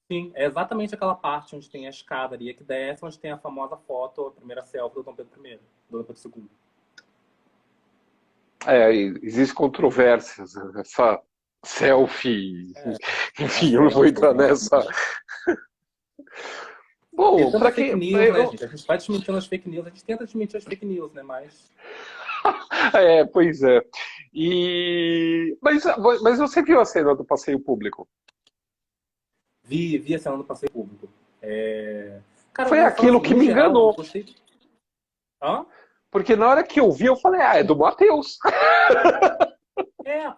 Speaker 2: Sim, é exatamente aquela parte onde tem a escada ali que desce, onde tem a famosa foto, a primeira selfie do Dom Pedro I, do Dom Pedro II.
Speaker 1: Existem controvérsias, essa selfie,
Speaker 2: A
Speaker 1: enfim, eu não vou
Speaker 2: selfie,
Speaker 1: entrar nessa.
Speaker 2: tem
Speaker 1: Bom,
Speaker 2: tanta
Speaker 1: para
Speaker 2: fake
Speaker 1: quem.
Speaker 2: news, né, gente? A gente vai desmentindo as fake news, a gente tenta desmentir as fake news, né, mas...
Speaker 1: Pois é. Mas você viu a cena do passeio público?
Speaker 2: Vi a cena do passeio público. Cara,
Speaker 1: Foi
Speaker 2: falando
Speaker 1: aquilo
Speaker 2: assim,
Speaker 1: que
Speaker 2: no
Speaker 1: me
Speaker 2: geral, eu
Speaker 1: enganou.
Speaker 2: gostei... Hã?
Speaker 1: Porque na hora que eu vi, eu falei, é do Matheus.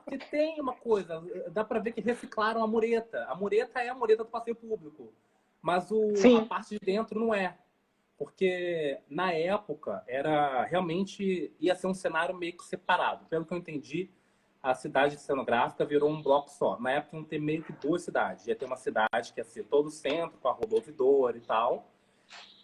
Speaker 2: Porque tem uma coisa, dá pra ver que reciclaram a mureta. A mureta é a mureta do passeio público, mas a
Speaker 1: Sim.
Speaker 2: parte de dentro não é. Porque na época era realmente ia ser um cenário meio que separado. Pelo que eu entendi, a cidade cenográfica virou um bloco só. Na época iam ter meio que 2 cidades. Ia ter uma cidade que ia ser todo o centro, com a Rua do Ouvidor e tal.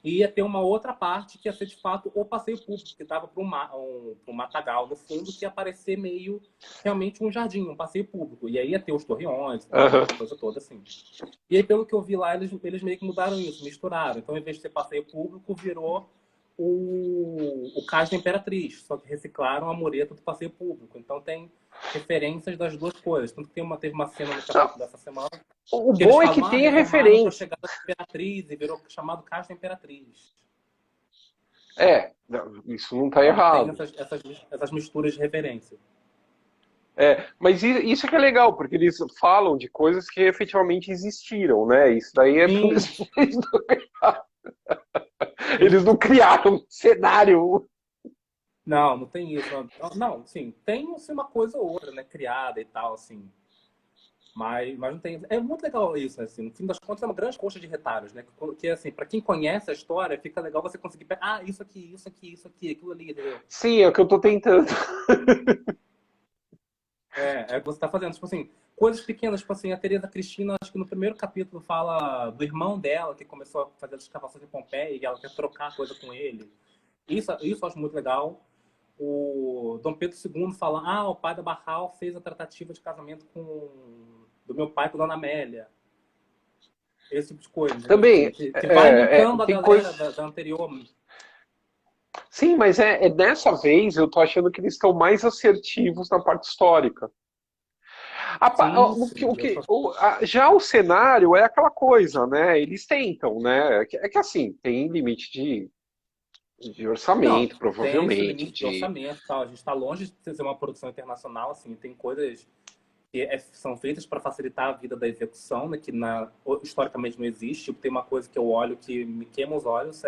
Speaker 2: E ia ter uma outra parte que ia ser, de fato, o passeio público, que dava para um matagal no fundo, que ia parecer meio, realmente, um jardim, um passeio público. E aí ia ter os torreões e tal,
Speaker 1: Uhum.
Speaker 2: aquela coisa toda, assim. E aí, pelo que eu vi lá, eles meio que mudaram isso, misturaram. Então, em vez de ser passeio público, virou o Cais da Imperatriz, só que reciclaram a mureta do passeio público. Então, tem referências das duas coisas. Tanto que teve uma cena no capítulo dessa semana
Speaker 1: O
Speaker 2: que eles
Speaker 1: bom é que
Speaker 2: falam,
Speaker 1: tem a
Speaker 2: reformaram para a
Speaker 1: referência.
Speaker 2: chegada da Imperatriz e virou chamado Cais da Imperatriz.
Speaker 1: Isso não está
Speaker 2: Então tem
Speaker 1: errado.
Speaker 2: essas misturas de referência.
Speaker 1: Mas isso que é legal, porque eles falam de coisas que efetivamente existiram, né? Isso daí é
Speaker 2: Sim, sim.
Speaker 1: eles não criaram um cenário.
Speaker 2: Não, não tem isso. Não, sim, tem assim, uma coisa ou outra, né, criada e tal, assim. Mas não tem. É muito legal isso, né? Assim, no fim das contas, é uma grande coxa de retalhos, né? Que assim, para quem conhece a história, fica legal você conseguir pegar, isso aqui, isso aqui, isso aqui, aquilo ali, entendeu?
Speaker 1: Sim, é o que eu tô tentando.
Speaker 2: É o que você tá fazendo. Tipo assim, coisas pequenas, tipo assim, a Teresa Cristina, acho que no primeiro capítulo fala do irmão dela, que começou a fazer as escavações em Pompeia e ela quer trocar coisa com ele. Isso eu acho muito legal. O Dom Pedro II fala, o pai da Barral fez a tratativa de casamento do meu pai com Dona Amélia. Esse tipo de coisa, entendeu? Assim,
Speaker 1: Também,
Speaker 2: que vai linkando a
Speaker 1: tem
Speaker 2: galera
Speaker 1: coisas.
Speaker 2: da anterior.
Speaker 1: Sim, mas dessa vez eu tô achando que eles estão mais assertivos na parte histórica.
Speaker 2: Sim,
Speaker 1: O
Speaker 2: sim.
Speaker 1: que, já o cenário é aquela coisa, né? Eles tentam, né? É que assim, tem limite de De
Speaker 2: Não,
Speaker 1: orçamento,
Speaker 2: tem seu
Speaker 1: provavelmente,
Speaker 2: limite de
Speaker 1: de...
Speaker 2: orçamento e tal. A gente está longe de ser uma produção internacional, assim, tem coisas que são feitas para facilitar a vida da execução, né, que historicamente não existe. Tipo, tem uma coisa que eu olho que me queima os olhos,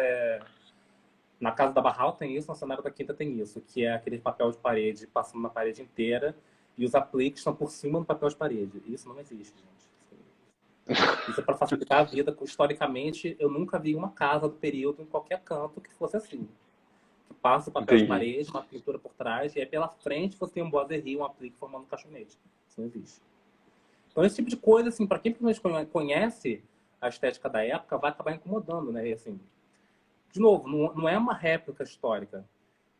Speaker 2: na Casa da Barral tem isso, no cenário da Quinta tem isso, que é aquele papel de parede passando na parede inteira e os apliques estão por cima do papel de parede. Isso não existe, gente. Isso é para facilitar a vida. Historicamente, eu nunca vi uma casa do período em qualquer canto que fosse assim. Que passa o papel de
Speaker 1: Entendi.
Speaker 2: parede, uma pintura por trás, e aí pela frente você tem um boiserie, um aplique formando um caixonete. Isso não existe. Então, esse tipo de coisa, assim, para quem primeiro conhece a estética da época, vai acabar incomodando, né? E, assim, de novo, não é uma réplica histórica.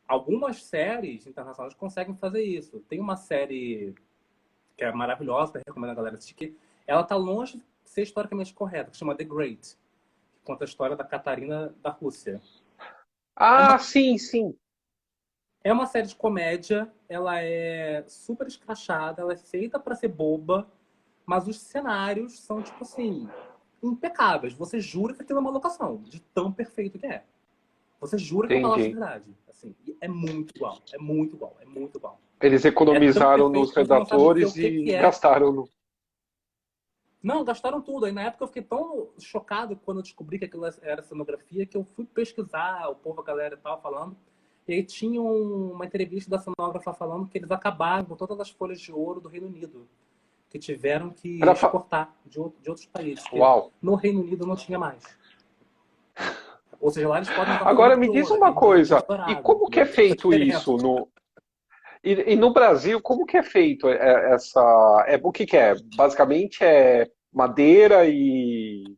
Speaker 2: Algumas séries internacionais conseguem fazer isso. Tem uma série que é maravilhosa, que eu recomendo a galera assistir, que ela está longe de ser historicamente correta, que chama The Great, que conta a história da Catarina da Rússia. É uma,
Speaker 1: Ah, sim, sim.
Speaker 2: é uma série de comédia, ela é super escrachada, ela é feita para ser boba, mas os cenários são, tipo assim, impecáveis. Você jura que aquilo é uma locação, de tão perfeito que é. Você jura que é um palácio de
Speaker 1: Entendi.
Speaker 2: verdade. Assim, e é muito igual, é muito igual, é muito igual.
Speaker 1: Eles
Speaker 2: É tão
Speaker 1: economizaram nos
Speaker 2: perfeito que você não sabe dizer o
Speaker 1: redatores
Speaker 2: que que
Speaker 1: e
Speaker 2: é.
Speaker 1: gastaram no...
Speaker 2: Não, gastaram tudo. Aí na época eu fiquei tão chocado quando eu descobri que aquilo era cenografia que eu fui pesquisar, o povo, a galera e tal, falando. E aí tinha uma entrevista da cenógrafa falando que eles acabaram com todas as folhas de ouro do Reino Unido, que tiveram que
Speaker 1: Pra fa-
Speaker 2: exportar de outros países, que
Speaker 1: Uau.
Speaker 2: no Reino Unido não tinha mais. Ou seja, lá eles podem usar
Speaker 1: Agora
Speaker 2: folha
Speaker 1: me
Speaker 2: de
Speaker 1: diz
Speaker 2: ouro,
Speaker 1: uma
Speaker 2: aquele brilhante
Speaker 1: coisa, e
Speaker 2: dourado,
Speaker 1: como que é
Speaker 2: entendeu? Essa é a
Speaker 1: feito
Speaker 2: diferença.
Speaker 1: isso no... E no Brasil, como que é feito essa... o que que é? Basicamente é madeira e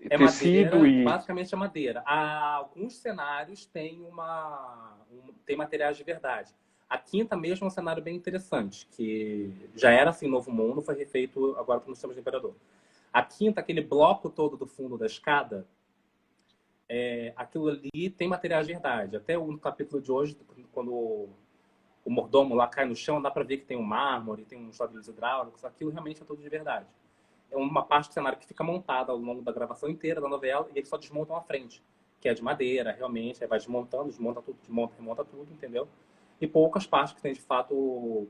Speaker 2: É
Speaker 1: tecido
Speaker 2: madeira,
Speaker 1: e...
Speaker 2: basicamente é madeira. Alguns cenários tem materiais de verdade. A Quinta mesmo é um cenário bem interessante, que já era assim Novo Mundo, foi refeito agora para os Sistemas do Imperador. A Quinta, aquele bloco todo do fundo da escada, aquilo ali tem materiais de verdade. Até no capítulo de hoje, quando o mordomo lá cai no chão, dá para ver que tem um mármore, tem uns ladrilhos hidráulicos, aquilo realmente é tudo de verdade. É uma parte do cenário que fica montada ao longo da gravação inteira da novela e eles só desmontam a frente, que é de madeira, realmente, aí vai desmontando, desmonta tudo, desmonta, remonta tudo, entendeu? E poucas partes que tem de fato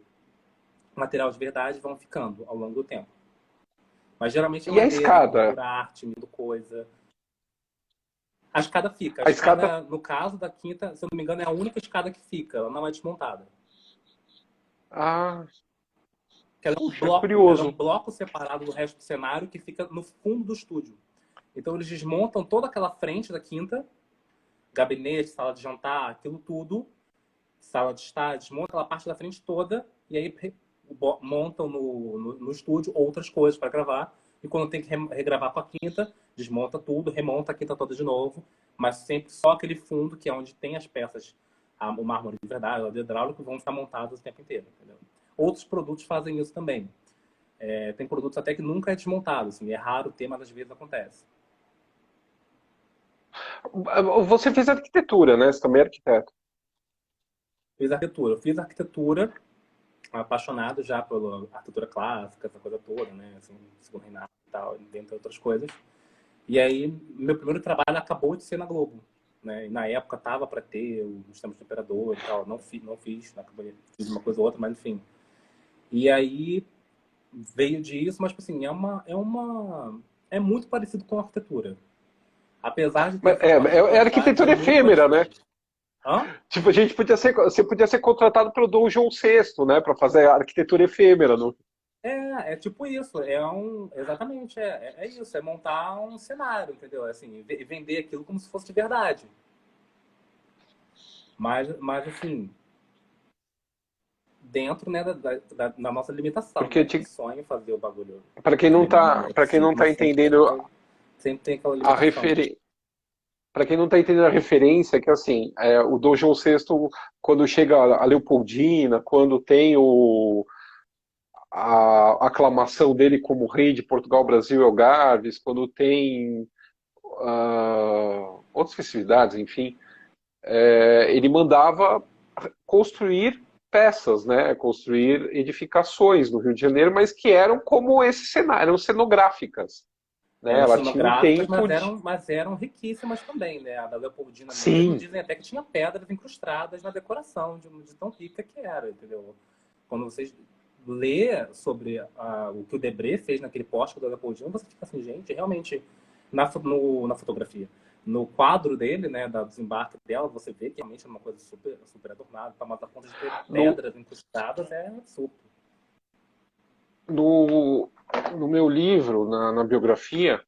Speaker 2: material de verdade vão ficando ao longo do tempo. Mas geralmente é
Speaker 1: E a
Speaker 2: madeira,
Speaker 1: escada?
Speaker 2: pintura, arte, muita coisa. A escada fica. A
Speaker 1: A escada...
Speaker 2: escada, no caso da Quinta, se eu não me engano, é a única escada que fica. Ela não é desmontada.
Speaker 1: Ah, puxa,
Speaker 2: Ela é um
Speaker 1: curioso.
Speaker 2: bloco separado do resto do cenário que fica no fundo do estúdio. Então eles desmontam toda aquela frente da Quinta, gabinete, sala de jantar, aquilo tudo, sala de estar, desmontam aquela parte da frente toda e aí montam no estúdio outras coisas para gravar. E quando tem que regravar com a Quinta, desmonta tudo, remonta a Quinta toda de novo, mas sempre só aquele fundo que é onde tem as peças, o mármore de verdade, o hidráulico, vão ficar montados o tempo inteiro. Entendeu? Outros produtos fazem isso também. Tem produtos até que nunca é desmontado, assim, é raro ter, mas às vezes acontece.
Speaker 1: Você fez arquitetura, né? Você também é arquiteto.
Speaker 2: Eu fiz arquitetura, apaixonado já pela arquitetura clássica, essa coisa toda, né? Assim, segundo reinado e tal, dentre outras coisas. E aí, meu primeiro trabalho acabou de ser na Globo. Né? E na época tava para ter os Tempos do Imperador e tal. Não fiz, fiz uma coisa ou outra, mas enfim. E aí veio disso, mas tipo assim, é muito parecido com a arquitetura. Apesar de ter
Speaker 1: Mas
Speaker 2: essas
Speaker 1: é
Speaker 2: particularidades, é
Speaker 1: arquitetura
Speaker 2: muito
Speaker 1: efêmera, né?
Speaker 2: parecido. Hã?
Speaker 1: Tipo, a gente podia ser, você podia ser contratado pelo Dom João VI, né? Para fazer arquitetura efêmera. No...
Speaker 2: É tipo isso, exatamente, é isso, é montar um cenário, entendeu? Assim, vender aquilo como se fosse de verdade. Mas assim, dentro, né, da nossa limitação, né?
Speaker 1: Porque
Speaker 2: A gente sonha em fazer o bagulho
Speaker 1: para quem
Speaker 2: assim,
Speaker 1: não tá
Speaker 2: mas
Speaker 1: entendendo
Speaker 2: sempre tem aquela
Speaker 1: a
Speaker 2: limitação.
Speaker 1: referência, para quem não está entendendo a referência, que assim, o Dom João VI, quando chega a Leopoldina, quando tem a aclamação dele como rei de Portugal, Brasil e Algarves, quando tem outras festividades, enfim, ele mandava construir peças, né, construir edificações no Rio de Janeiro, mas que eram como esse cenário, eram cenográficas. né?
Speaker 2: Eram
Speaker 1: Ela tinha um
Speaker 2: cenográficas,
Speaker 1: tempo de...
Speaker 2: mas eram riquíssimas também, né? A da Leopoldina mesmo,
Speaker 1: Sim,
Speaker 2: dizem até que tinha pedras incrustadas na decoração, de tão rica que era, entendeu? Quando vocês lê sobre o que o Debré fez naquele pórtico da Leopoldina, você fica assim, gente, realmente, na fotografia, no quadro dele, né, da desembarque dela, você vê que realmente é uma coisa super, super adornada, tá? Mas a ponto de ter
Speaker 1: no,
Speaker 2: pedras incrustadas é absurdo.
Speaker 1: no, no meu livro, na biografia,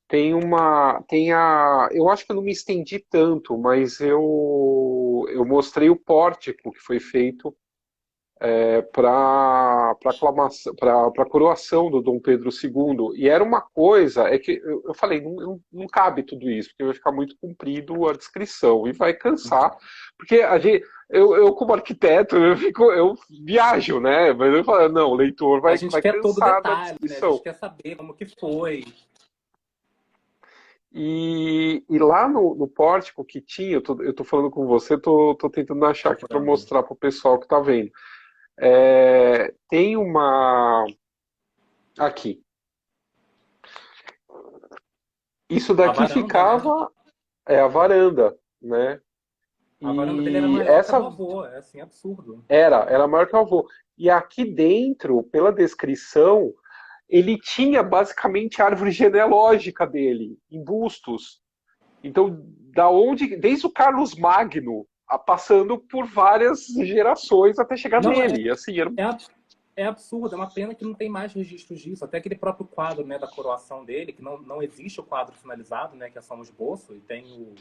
Speaker 1: tem uma. Tem a. Eu acho que eu não me estendi tanto, mas eu mostrei o pórtico que foi feito para para coroação do Dom Pedro II. E era uma coisa, é que eu falei, não cabe tudo isso, porque vai ficar muito comprido a descrição e vai cansar, porque a gente, eu como arquiteto, eu viajo, né? Mas eu falo, não, o leitor
Speaker 2: A
Speaker 1: vai,
Speaker 2: gente
Speaker 1: vai
Speaker 2: quer todo
Speaker 1: cansar da
Speaker 2: detalhe, né? A gente
Speaker 1: descrição.
Speaker 2: quer saber como que foi.
Speaker 1: E lá no pórtico que tinha, eu tô falando com você, tô tentando achar aqui para
Speaker 2: Procurando.
Speaker 1: mostrar para o pessoal que está vendo. Tem uma. Aqui. Isso
Speaker 2: A
Speaker 1: daqui
Speaker 2: varanda, né?
Speaker 1: ficava a varanda, né?
Speaker 2: A varanda dele era
Speaker 1: E
Speaker 2: maior que a
Speaker 1: essa
Speaker 2: do avô. É assim, absurdo.
Speaker 1: era maior que o avô. E aqui dentro, pela descrição, ele tinha basicamente a árvore genealógica dele, em bustos. Então, da onde, desde o Carlos Magno, passando por várias gerações até chegar
Speaker 2: Não,
Speaker 1: nele. Assim, era...
Speaker 2: é, é absurdo. É uma pena que não tem mais registros disso. Até aquele próprio quadro, né, da coroação dele, que não existe o quadro finalizado, né, que é só um esboço. E tem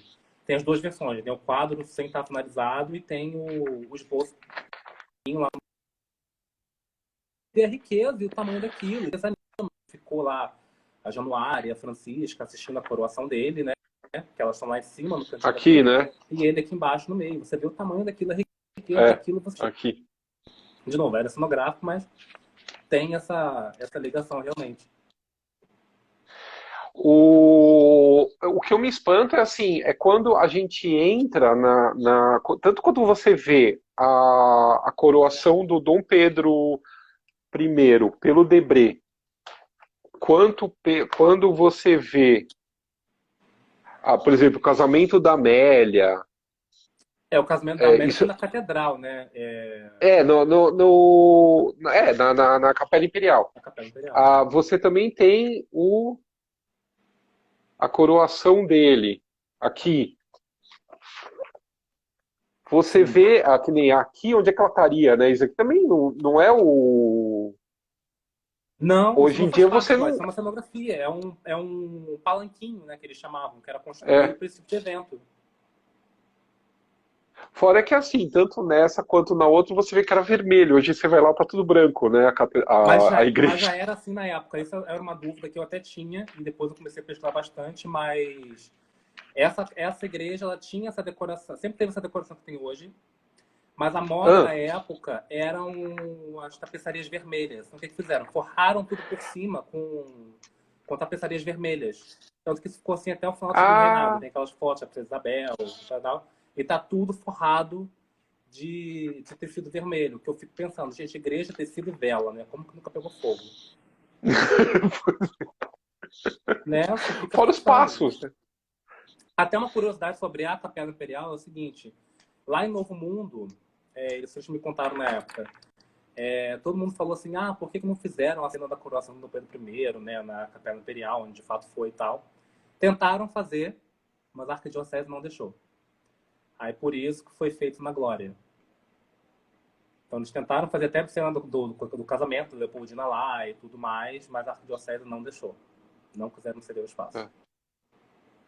Speaker 2: as duas versões. Tem o quadro sem estar finalizado e tem o esboço lá. E a riqueza e o tamanho daquilo. Ficou lá a Januária, a Francisca, assistindo a coroação dele, né? Que elas estão lá em cima, no cantinho da
Speaker 1: Aqui,
Speaker 2: frente,
Speaker 1: né?
Speaker 2: e ele aqui embaixo no meio. Você vê o tamanho daquilo, a riqueza
Speaker 1: É,
Speaker 2: daquilo. Você...
Speaker 1: aqui.
Speaker 2: De novo, era cenográfico, mas tem essa ligação realmente.
Speaker 1: O que eu me espanto é assim, é quando a gente entra tanto quando você vê a coroação do Dom Pedro I pelo Debré, quando você vê, por exemplo, o casamento da Amélia,
Speaker 2: É, o casamento da Amélia
Speaker 1: isso
Speaker 2: foi na catedral, né? É,
Speaker 1: na Capela Imperial.
Speaker 2: na Capela Imperial.
Speaker 1: Você também tem a coroação dele aqui. Você
Speaker 2: Sim.
Speaker 1: vê, que nem aqui, onde é que ela estaria, né? Isso aqui também não é o.
Speaker 2: Não, isso
Speaker 1: Hoje
Speaker 2: não
Speaker 1: em
Speaker 2: faz
Speaker 1: dia
Speaker 2: parte
Speaker 1: você
Speaker 2: só,
Speaker 1: não.
Speaker 2: isso é uma cenografia, é um palanquinho, né, que eles chamavam, que era construído
Speaker 1: É.
Speaker 2: para esse tipo de evento.
Speaker 1: Fora que assim, tanto nessa quanto na outra, você vê que era vermelho. Hoje você vai lá, tá tudo branco, né? A
Speaker 2: Mas
Speaker 1: igreja.
Speaker 2: já era assim na época. Isso era uma dúvida que eu até tinha, e depois eu comecei a pesquisar bastante, mas essa igreja, ela tinha essa decoração, sempre teve essa decoração que tem hoje, mas a moda da
Speaker 1: Ah,
Speaker 2: época eram as tapeçarias vermelhas. Então o que fizeram? Forraram tudo por cima com tapeçarias vermelhas. Tanto que isso ficou assim até o final do segundo reinado.
Speaker 1: ah,
Speaker 2: Tem aquelas fotos da Princesa Isabel e tal. E tá tudo forrado de tecido vermelho. Que eu fico pensando, gente, igreja, tecido e vela, né? Como que nunca pegou fogo? Né? Você fica
Speaker 1: fora os
Speaker 2: pensando.
Speaker 1: passos.
Speaker 2: Até uma curiosidade sobre a Capela Imperial é o seguinte: lá em Novo Mundo, eles me contaram na época, todo mundo falou assim: ah, por que não fizeram a cena da coroação do Dom Pedro I, né, na Capela Imperial, onde de fato foi e tal? Tentaram fazer, mas a Arquidiocese não deixou. Aí por isso que foi feito na Glória. Então eles tentaram fazer até a cena do casamento, do Leopoldina lá e tudo mais, mas a Arquidiocese não deixou. Não quiseram ceder o espaço.
Speaker 1: É.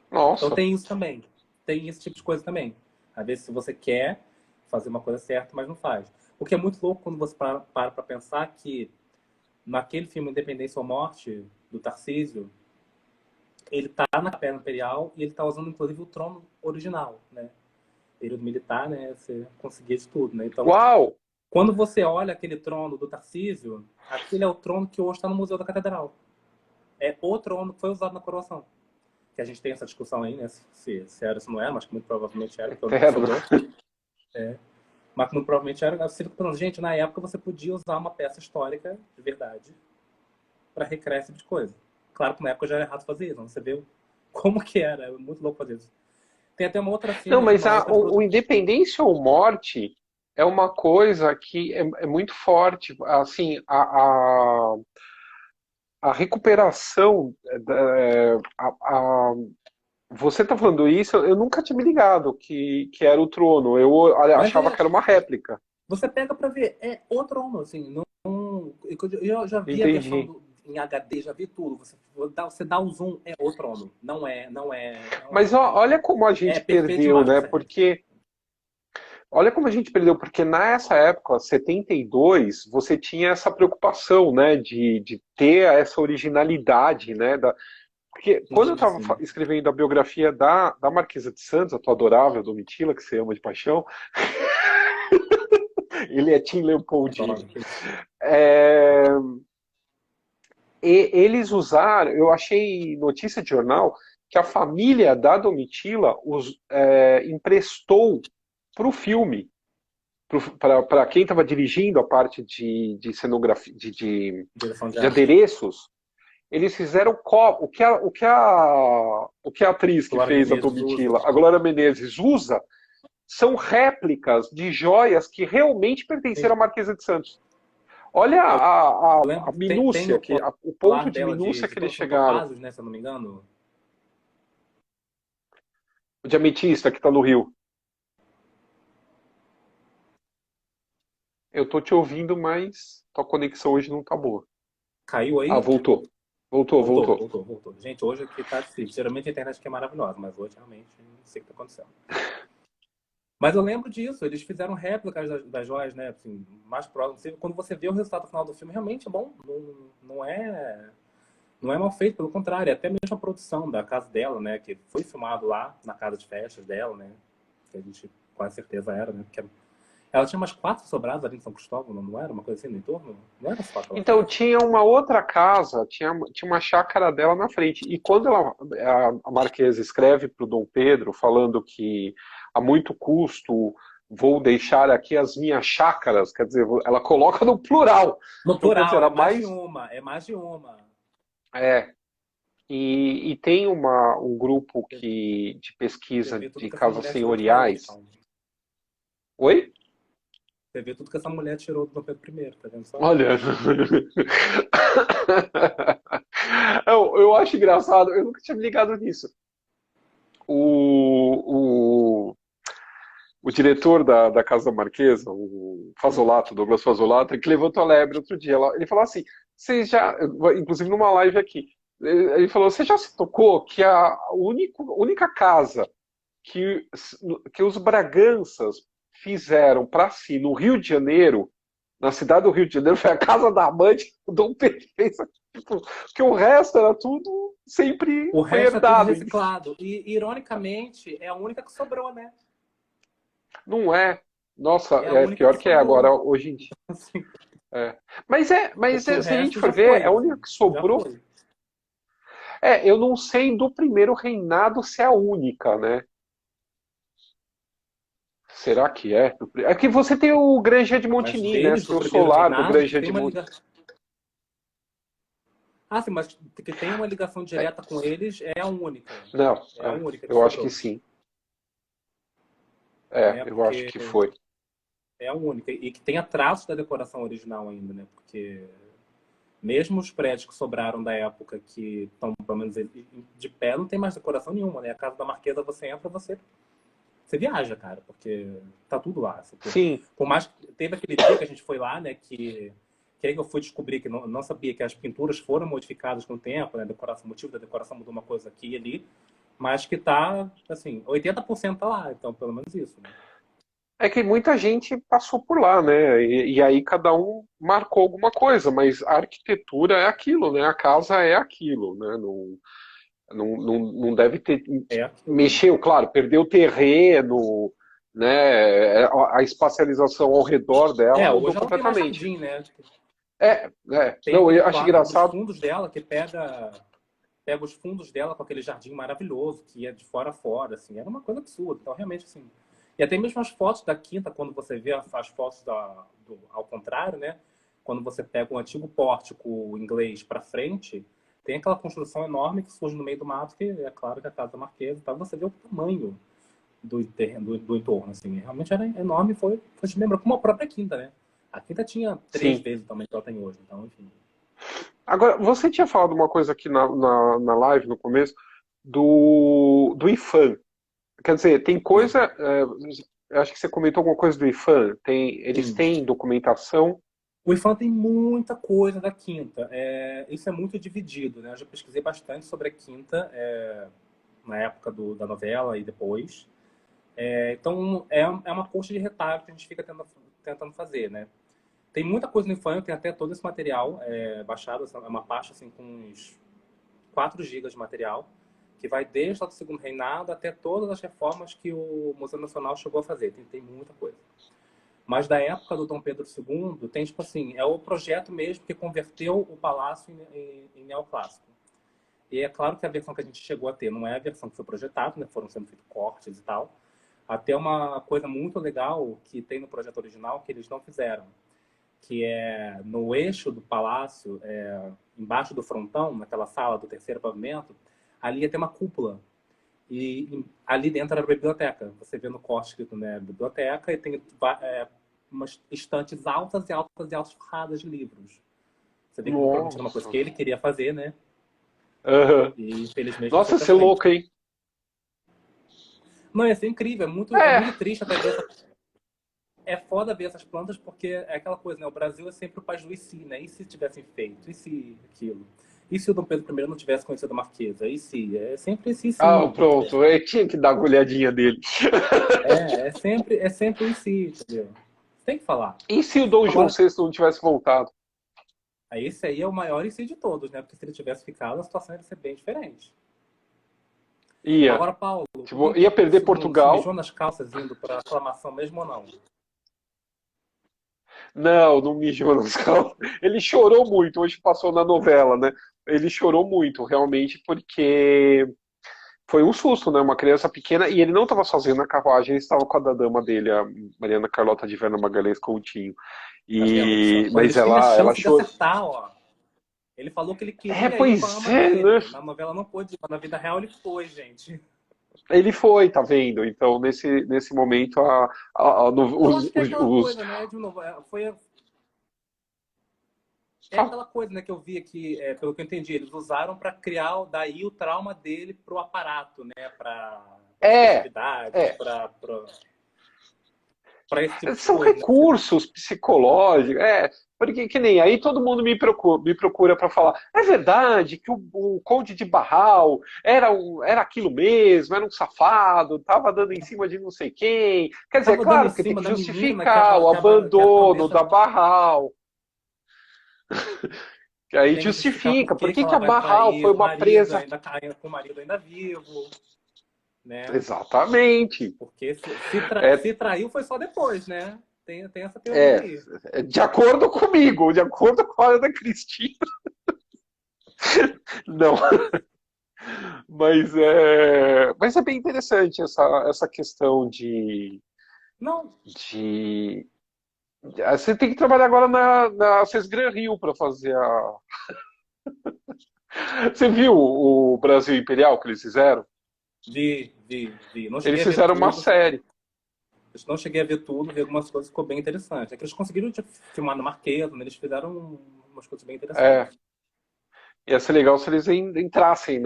Speaker 2: Então
Speaker 1: Nossa.
Speaker 2: tem isso também. Tem esse tipo de coisa também. Às vezes, se você quer fazer uma coisa certa, mas não faz. O que é muito louco quando você para pensar que naquele filme Independência ou Morte, do Tarcísio, ele tá na Capela Imperial e ele tá usando, inclusive, o trono original, né? Período militar, né? Você conseguia de tudo, né? Então,
Speaker 1: Uau!
Speaker 2: quando você olha aquele trono do Tarcísio, aquele é o trono que hoje está no Museu da Catedral. É o trono que foi usado na coroação. Que a gente tem essa discussão aí, né? Se era ou se não era, mas que muito provavelmente era, porque eu nunca
Speaker 1: Eterno.
Speaker 2: sobrou. Mas que muito provavelmente era. Você fica pensando, gente, na época você podia usar uma peça histórica de verdade para recriar esse tipo de coisa. claro que na época já era errado fazer isso, então você vê como que era, é muito louco fazer isso. Tem até uma outra
Speaker 1: Não,
Speaker 2: cena de
Speaker 1: mas
Speaker 2: uma outra
Speaker 1: o Independência ou Morte é uma coisa que é muito forte. Assim, a recuperação, você tá falando isso, eu nunca tinha me ligado que era o Trono. Eu
Speaker 2: Mas
Speaker 1: achava que era uma réplica.
Speaker 2: você pega pra ver, é o trono, assim, eu já vi a versão
Speaker 1: Entendi.
Speaker 2: em HD, já vi tudo. Você dá o zoom, é o trono. Não
Speaker 1: Mas
Speaker 2: é.
Speaker 1: ó, olha como a
Speaker 2: É
Speaker 1: gente
Speaker 2: perfeito
Speaker 1: perdeu,
Speaker 2: demais,
Speaker 1: né?
Speaker 2: você.
Speaker 1: Porque olha como a gente perdeu, porque nessa época, 72, você tinha essa preocupação, né, de ter essa originalidade, né, porque quando eu
Speaker 2: Sim,
Speaker 1: estava
Speaker 2: sim.
Speaker 1: escrevendo a biografia da Marquesa de Santos, a tua adorável Domitila, que você ama de paixão, ele é Tim Leopoldini.
Speaker 2: Adoro.
Speaker 1: É, eles usaram, eu achei notícia de jornal que a família da Domitila emprestou para o filme, para quem estava dirigindo a parte de cenografia,
Speaker 2: Direção de
Speaker 1: de
Speaker 2: arte.
Speaker 1: adereços, eles fizeram o que a atriz que
Speaker 2: Glória
Speaker 1: fez a
Speaker 2: Menezes usa.
Speaker 1: Domitila, a Glória Menezes, usa, são réplicas de joias que realmente pertenceram à Marquesa de Santos. Olha
Speaker 2: Eu
Speaker 1: a
Speaker 2: lembro que tem
Speaker 1: minúcia,
Speaker 2: no
Speaker 1: o ponto
Speaker 2: colar
Speaker 1: de
Speaker 2: dela
Speaker 1: minúcia que eles
Speaker 2: são
Speaker 1: chegaram.
Speaker 2: topázio, né? Se eu não me engano.
Speaker 1: O de ametista que está no Rio. Eu tô te ouvindo, mas tua conexão hoje não tá boa.
Speaker 2: Caiu
Speaker 1: Ah,
Speaker 2: aí?
Speaker 1: voltou. Voltou,
Speaker 2: Voltou,
Speaker 1: voltou.
Speaker 2: voltou, voltou. Gente, hoje aqui tá difícil. Geralmente a internet aqui é maravilhosa, mas hoje realmente não sei o que tá acontecendo. Mas eu lembro disso, eles fizeram réplicas das joias, né? Assim, mais próximo. Quando você vê o resultado final do filme, realmente é bom. Não é mal feito, pelo contrário, é até mesmo a produção da casa dela, né? Que foi filmado lá na casa de festas dela, né? Que a gente com certeza era, né? Porque ela tinha umas 4 sobradas ali em São Cristóvão, não era? Uma coisa assim no entorno? Não era só aquela
Speaker 1: Então,
Speaker 2: casa.
Speaker 1: tinha uma outra casa, tinha uma chácara dela na frente. E quando a Marquesa escreve para o Dom Pedro, falando que a muito custo vou deixar aqui as minhas chácaras, quer dizer, ela coloca no plural.
Speaker 2: No
Speaker 1: Então, quer dizer,
Speaker 2: plural,
Speaker 1: era mais.
Speaker 2: é mais de uma.
Speaker 1: É, e tem um grupo de
Speaker 2: Você
Speaker 1: pesquisa
Speaker 2: vê tudo
Speaker 1: de
Speaker 2: que essa
Speaker 1: casas
Speaker 2: mulher tirou de
Speaker 1: senhoriais.
Speaker 2: coleção.
Speaker 1: Oi?
Speaker 2: Você vê tudo que essa mulher tirou do Dom Pedro I, tá vendo só?
Speaker 1: Olha. Eu acho engraçado, eu nunca tinha me ligado nisso. O, o, o diretor da Casa da Marquesa, o Fazolato, Douglas Fazolato, que levantou a lebre outro dia. Ele falou assim: vocês já, inclusive numa live aqui, ele falou: você já se tocou que a única casa que, que os Braganças fizeram para si no Rio de Janeiro, na cidade do Rio de Janeiro, foi a casa da amante do Dom Pedro fez, tipo, porque o resto era tudo sempre
Speaker 2: O
Speaker 1: foi
Speaker 2: resto é tudo
Speaker 1: herdado.
Speaker 2: reciclado. E, ironicamente, é a única que sobrou, né?
Speaker 1: Não é. Nossa,
Speaker 2: É a
Speaker 1: é
Speaker 2: única que
Speaker 1: pior que é agora
Speaker 2: sobrou.
Speaker 1: hoje em dia.
Speaker 2: Assim,
Speaker 1: É.
Speaker 2: porque o
Speaker 1: Se a gente
Speaker 2: resto
Speaker 1: for
Speaker 2: já
Speaker 1: ver,
Speaker 2: foi,
Speaker 1: a única
Speaker 2: assim.
Speaker 1: que
Speaker 2: Já
Speaker 1: sobrou.
Speaker 2: foi.
Speaker 1: Eu não sei do primeiro reinado se é a única, né? Será que é? É que você tem o Granja de
Speaker 2: Mas
Speaker 1: Montigny, né?
Speaker 2: deles,
Speaker 1: Você
Speaker 2: do
Speaker 1: tem o
Speaker 2: primeiro
Speaker 1: solar do
Speaker 2: reinado, que
Speaker 1: Granja
Speaker 2: tem
Speaker 1: de
Speaker 2: uma
Speaker 1: Montigny.
Speaker 2: ligação. Ah, sim, mas que tem uma ligação direta com eles é a única.
Speaker 1: Não,
Speaker 2: É a única que
Speaker 1: eu acho que
Speaker 2: sobrou.
Speaker 1: sim.
Speaker 2: Né?
Speaker 1: Eu acho
Speaker 2: Porque
Speaker 1: que foi.
Speaker 2: é a única. E que tenha traços da decoração original ainda, né? Porque mesmo os prédios que sobraram da época que estão, pelo menos, de pé, não tem mais decoração nenhuma, né? A casa da Marquesa, você entra, você viaja, cara, porque tá tudo lá.
Speaker 1: Sim,
Speaker 2: Por mais que teve aquele dia que a gente foi lá, né? Que aí eu fui descobrir que não sabia que as pinturas foram modificadas com o tempo, né? O motivo da decoração mudou uma coisa aqui e ali, mas que tá, assim, 80% tá lá, então pelo menos isso, né?
Speaker 1: é que muita gente passou por lá, né? E aí cada um marcou alguma coisa, mas a arquitetura é aquilo, né? A casa é aquilo, né? Não deve ter.
Speaker 2: É aquilo, né?
Speaker 1: Mexeu, claro, perdeu terreno, né? A espacialização ao redor dela mudou
Speaker 2: Hoje ela não tem mais
Speaker 1: completamente.
Speaker 2: jardim, né? Tem
Speaker 1: Não,
Speaker 2: aquele
Speaker 1: eu acho
Speaker 2: quadro dos
Speaker 1: engraçado.
Speaker 2: fundos dela que pega os fundos dela com aquele jardim maravilhoso que ia de fora a fora, assim, era uma coisa absurda. Então, realmente, assim. E até mesmo as fotos da quinta, quando você vê as fotos ao contrário, né? Quando você pega um antigo pórtico inglês para frente, tem aquela construção enorme que surge no meio do mato, que é claro que é a casa da Marquesa e tal. Você vê o tamanho do terreno, do entorno, assim. Realmente era enorme, foi se lembra, como a própria Quinta, né? A Quinta tinha 3 vezes o tamanho que ela tem hoje, então, enfim.
Speaker 1: Agora, você tinha falado uma coisa aqui na live, no começo, do IFAM. Quer dizer, tem coisa. Eu acho que você comentou alguma coisa do IFAM. Eles
Speaker 2: Sim.
Speaker 1: têm documentação.
Speaker 2: O IFAM tem muita coisa da Quinta. Isso é muito dividido, né? Eu já pesquisei bastante sobre a Quinta, na época da novela e depois. Então, é uma coxa de retalho que a gente fica tentando fazer, né? Tem muita coisa no IFAM, tem até todo esse material baixado. É uma pasta assim, com uns 4 gigas de material, que vai desde o Segundo Reinado até todas as reformas que o Museu Nacional chegou a fazer. Tem muita coisa. Mas da época do Dom Pedro II, tem tipo assim, é o projeto mesmo que converteu o palácio em neoclássico. E é claro que a versão que a gente chegou a ter não é a versão que foi projetada, né? Foram sendo feitos cortes e tal. Até uma coisa muito legal que tem no projeto original que eles não fizeram, que é no eixo do palácio, embaixo do frontão, naquela sala do terceiro pavimento, ali ia ter uma cúpula. E ali dentro era a biblioteca. Você vê no corte escrito, né, biblioteca, e tem umas estantes altas e altas e altas forradas de livros. Você vê que provavelmente era uma coisa
Speaker 1: Nossa.
Speaker 2: que ele queria fazer, né?
Speaker 1: Aham.
Speaker 2: E infelizmente não foi
Speaker 1: Nossa,
Speaker 2: pra
Speaker 1: você é
Speaker 2: frente.
Speaker 1: louco, hein?
Speaker 2: Não, ia ser incrível, é
Speaker 1: É,
Speaker 2: muito triste até ver é foda ver essas plantas porque é aquela coisa, né? O Brasil é sempre o país do e se, né? E se tivessem feito? E se aquilo? E se o Dom Pedro I não tivesse conhecido a Marquesa? E se? É sempre esse
Speaker 1: ah,
Speaker 2: sim.
Speaker 1: pronto. Eu tinha que dar a agulhadinha dele.
Speaker 2: É sempre o e se, entendeu? Você tem que falar.
Speaker 1: E se o Dom João
Speaker 2: Agora,
Speaker 1: VI não tivesse voltado?
Speaker 2: esse aí é o maior e se de todos, né? Porque se ele tivesse ficado, a situação ia ser bem diferente.
Speaker 1: Ia.
Speaker 2: Agora, Paulo, o Dom
Speaker 1: Tipo, ia
Speaker 2: Pedro
Speaker 1: perder
Speaker 2: II se
Speaker 1: Portugal.
Speaker 2: mijou nas calças indo para aclamação mesmo ou não?
Speaker 1: Não, não mijou nas calças. Ele chorou muito, hoje passou na novela, né? Ele chorou muito, realmente, porque foi um susto, né? Uma criança pequena, e ele não estava sozinho na carruagem, ele estava com a dama dele, a Mariana Carlota de Verna Magalhães Coutinho.
Speaker 2: Tá vendo só?
Speaker 1: E,
Speaker 2: Quando
Speaker 1: mas
Speaker 2: eles têm a
Speaker 1: ela
Speaker 2: chance de
Speaker 1: chorou.
Speaker 2: acertar, ó. Ele falou que ele
Speaker 1: É,
Speaker 2: queria ir com a
Speaker 1: pois
Speaker 2: ama
Speaker 1: é, né?
Speaker 2: dele. Na novela não pôde, mas na vida real ele foi, gente.
Speaker 1: Ele foi, tá vendo? Então, nesse momento,
Speaker 2: Eu acho que é aquela
Speaker 1: os.
Speaker 2: coisa, né? De novo, é
Speaker 1: Fala.
Speaker 2: aquela coisa, né, que eu vi aqui, pelo que eu entendi, eles usaram para criar daí o trauma dele pro aparato, né? Para as
Speaker 1: É,
Speaker 2: festividades,
Speaker 1: é.
Speaker 2: para esse tipo de
Speaker 1: São
Speaker 2: coisa, né? Porque
Speaker 1: recursos psicológicos, porque que nem aí todo mundo me procura para falar, é verdade que o Conde de Barral era aquilo mesmo, era um safado, estava dando em cima de não sei quem. Quer dizer, é
Speaker 2: tava dando em
Speaker 1: claro que tem
Speaker 2: cima
Speaker 1: que
Speaker 2: da menina que
Speaker 1: justificar
Speaker 2: a,
Speaker 1: o
Speaker 2: que a
Speaker 1: abandono
Speaker 2: promessa
Speaker 1: da Barral, que aí
Speaker 2: tem que justificar
Speaker 1: justifica,
Speaker 2: por
Speaker 1: por
Speaker 2: que
Speaker 1: que
Speaker 2: que
Speaker 1: que
Speaker 2: ela
Speaker 1: a
Speaker 2: vai
Speaker 1: Barral
Speaker 2: trair
Speaker 1: foi
Speaker 2: o
Speaker 1: uma
Speaker 2: marido
Speaker 1: presa.
Speaker 2: ainda caindo com o marido ainda vivo, né?
Speaker 1: Exatamente.
Speaker 2: Porque
Speaker 1: É,
Speaker 2: se traiu foi só depois, né? Tem essa teoria
Speaker 1: é,
Speaker 2: aí.
Speaker 1: de acordo comigo, de acordo com a Ana Cristina, não. Mas é bem interessante essa questão
Speaker 2: Não,
Speaker 1: de. Você tem que trabalhar agora na CES Gran Rio para fazer a. Você viu o Brasil Imperial que eles fizeram?
Speaker 2: vi. Não cheguei
Speaker 1: Eles
Speaker 2: a ver
Speaker 1: fizeram uma
Speaker 2: tudo.
Speaker 1: série.
Speaker 2: Não cheguei a ver tudo, vi algumas coisas, ficou bem interessante. É que eles conseguiram tipo, filmar no Marquesa, né? Eles fizeram umas coisas bem
Speaker 1: É,
Speaker 2: interessantes.
Speaker 1: ia ser legal se eles entrassem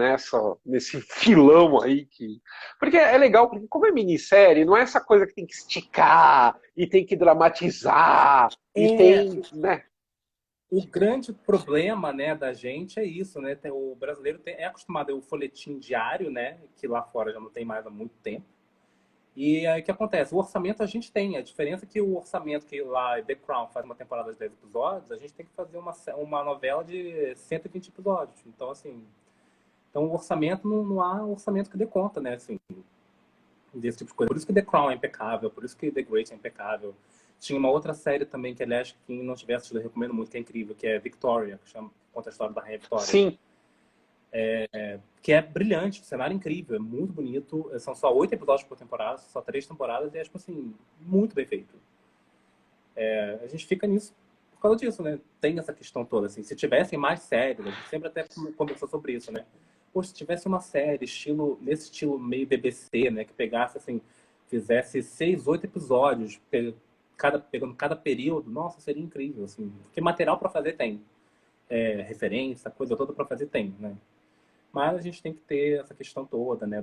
Speaker 1: nesse filão aí que. Porque é legal, porque como é minissérie, não é essa coisa que tem que esticar e tem que dramatizar e
Speaker 2: É,
Speaker 1: tem, né?
Speaker 2: o grande problema, né, da gente é isso, né? O brasileiro é acostumado ao folhetim diário, né? Que lá fora já não tem mais há muito tempo. E aí o que acontece? O orçamento a gente tem. A diferença é que o orçamento que lá The Crown faz uma temporada de 10 episódios, a gente tem que fazer uma novela de 120 episódios. Então, assim, o orçamento não há orçamento que dê conta, né? Assim, desse tipo de coisa. Por isso que The Crown é impecável, por isso que The Great é impecável. Tinha uma outra série também que, aliás, quem não tiver assistido, eu recomendo muito, que é incrível, que é Victoria, que conta a história da Rainha Victoria.
Speaker 1: Sim,
Speaker 2: Que é brilhante, o cenário é incrível, é muito bonito. São só 8 episódios por temporada, só 3 temporadas, e é, tipo assim, muito bem feito. A gente fica nisso por causa disso, né? Tem essa questão toda, assim. Se tivessem mais séries, a gente sempre até conversou sobre isso, né? Pô, se tivesse uma série nesse estilo meio BBC, né? Que pegasse, assim, fizesse 6, 8 episódios, pegando cada período, nossa, seria incrível, assim. Porque material para fazer tem. Referência, coisa toda para fazer tem, né? Mas a gente tem que ter essa questão toda, né?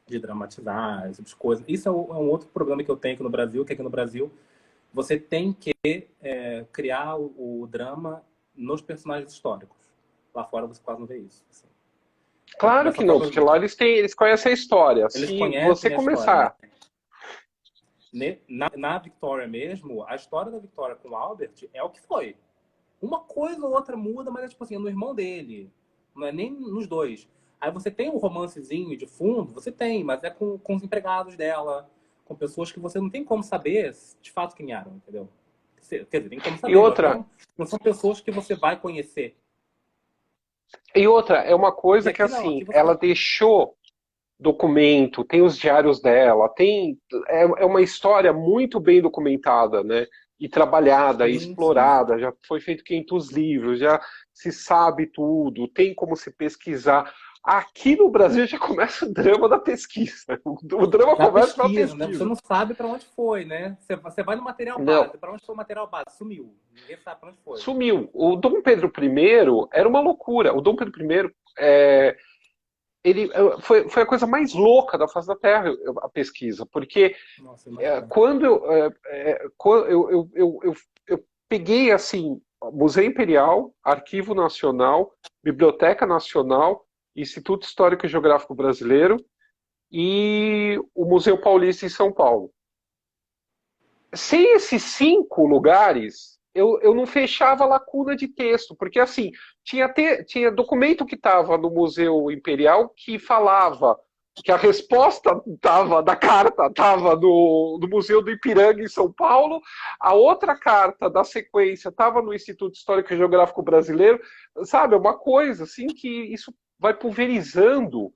Speaker 2: De dramatizar, essas coisas. Isso é um outro problema que eu tenho aqui no Brasil, que aqui no Brasil você tem que criar o drama nos personagens históricos. Lá fora você quase não vê isso. Assim.
Speaker 1: Claro que não, porque lá eles conhecem a história.
Speaker 2: Eles
Speaker 1: Se você
Speaker 2: conhecem a
Speaker 1: começar...
Speaker 2: história, né? Na Victoria mesmo, a história da Victoria com o Albert é o que foi. Uma coisa ou outra muda, mas é tipo assim, é no irmão dele. Não é nem nos dois. Aí você tem um romancezinho de fundo, você tem, mas é com os empregados dela, com pessoas que você não tem como saber de fato quem eram, entendeu? Quer dizer, tem como saber,
Speaker 1: E outra,
Speaker 2: não são pessoas que você vai conhecer.
Speaker 1: é uma
Speaker 2: E
Speaker 1: coisa que
Speaker 2: aqui não,
Speaker 1: assim,
Speaker 2: aqui você...
Speaker 1: ela deixou documento, tem os diários dela, é uma história muito bem documentada, né? E trabalhada, e
Speaker 2: Sim, sim.
Speaker 1: explorada, já foi feito 500 livros, já se sabe tudo, tem como se pesquisar. Aqui no Brasil já começa o drama da pesquisa. O drama
Speaker 2: Da
Speaker 1: começa na
Speaker 2: pesquisa, né? Você
Speaker 1: pesquisa.
Speaker 2: não sabe para onde foi, né? Você vai no material
Speaker 1: Não,
Speaker 2: base. Para onde foi o material base? Sumiu. Ninguém sabe para onde foi.
Speaker 1: sumiu. O Dom Pedro I era uma loucura. O Dom Pedro I foi a coisa mais louca da face da Terra, a pesquisa, porque
Speaker 2: Nossa, imagina.
Speaker 1: quando eu peguei assim, Museu Imperial, Arquivo Nacional, Biblioteca Nacional, Instituto Histórico e Geográfico Brasileiro e o Museu Paulista em São Paulo. Sem esses 5 lugares, eu não fechava a lacuna de texto, porque assim, tinha documento que estava no Museu Imperial que falava que a resposta da carta estava no Museu do Ipiranga, em São Paulo, a outra carta da sequência estava no Instituto Histórico e Geográfico Brasileiro, sabe? É uma coisa assim que isso vai pulverizando,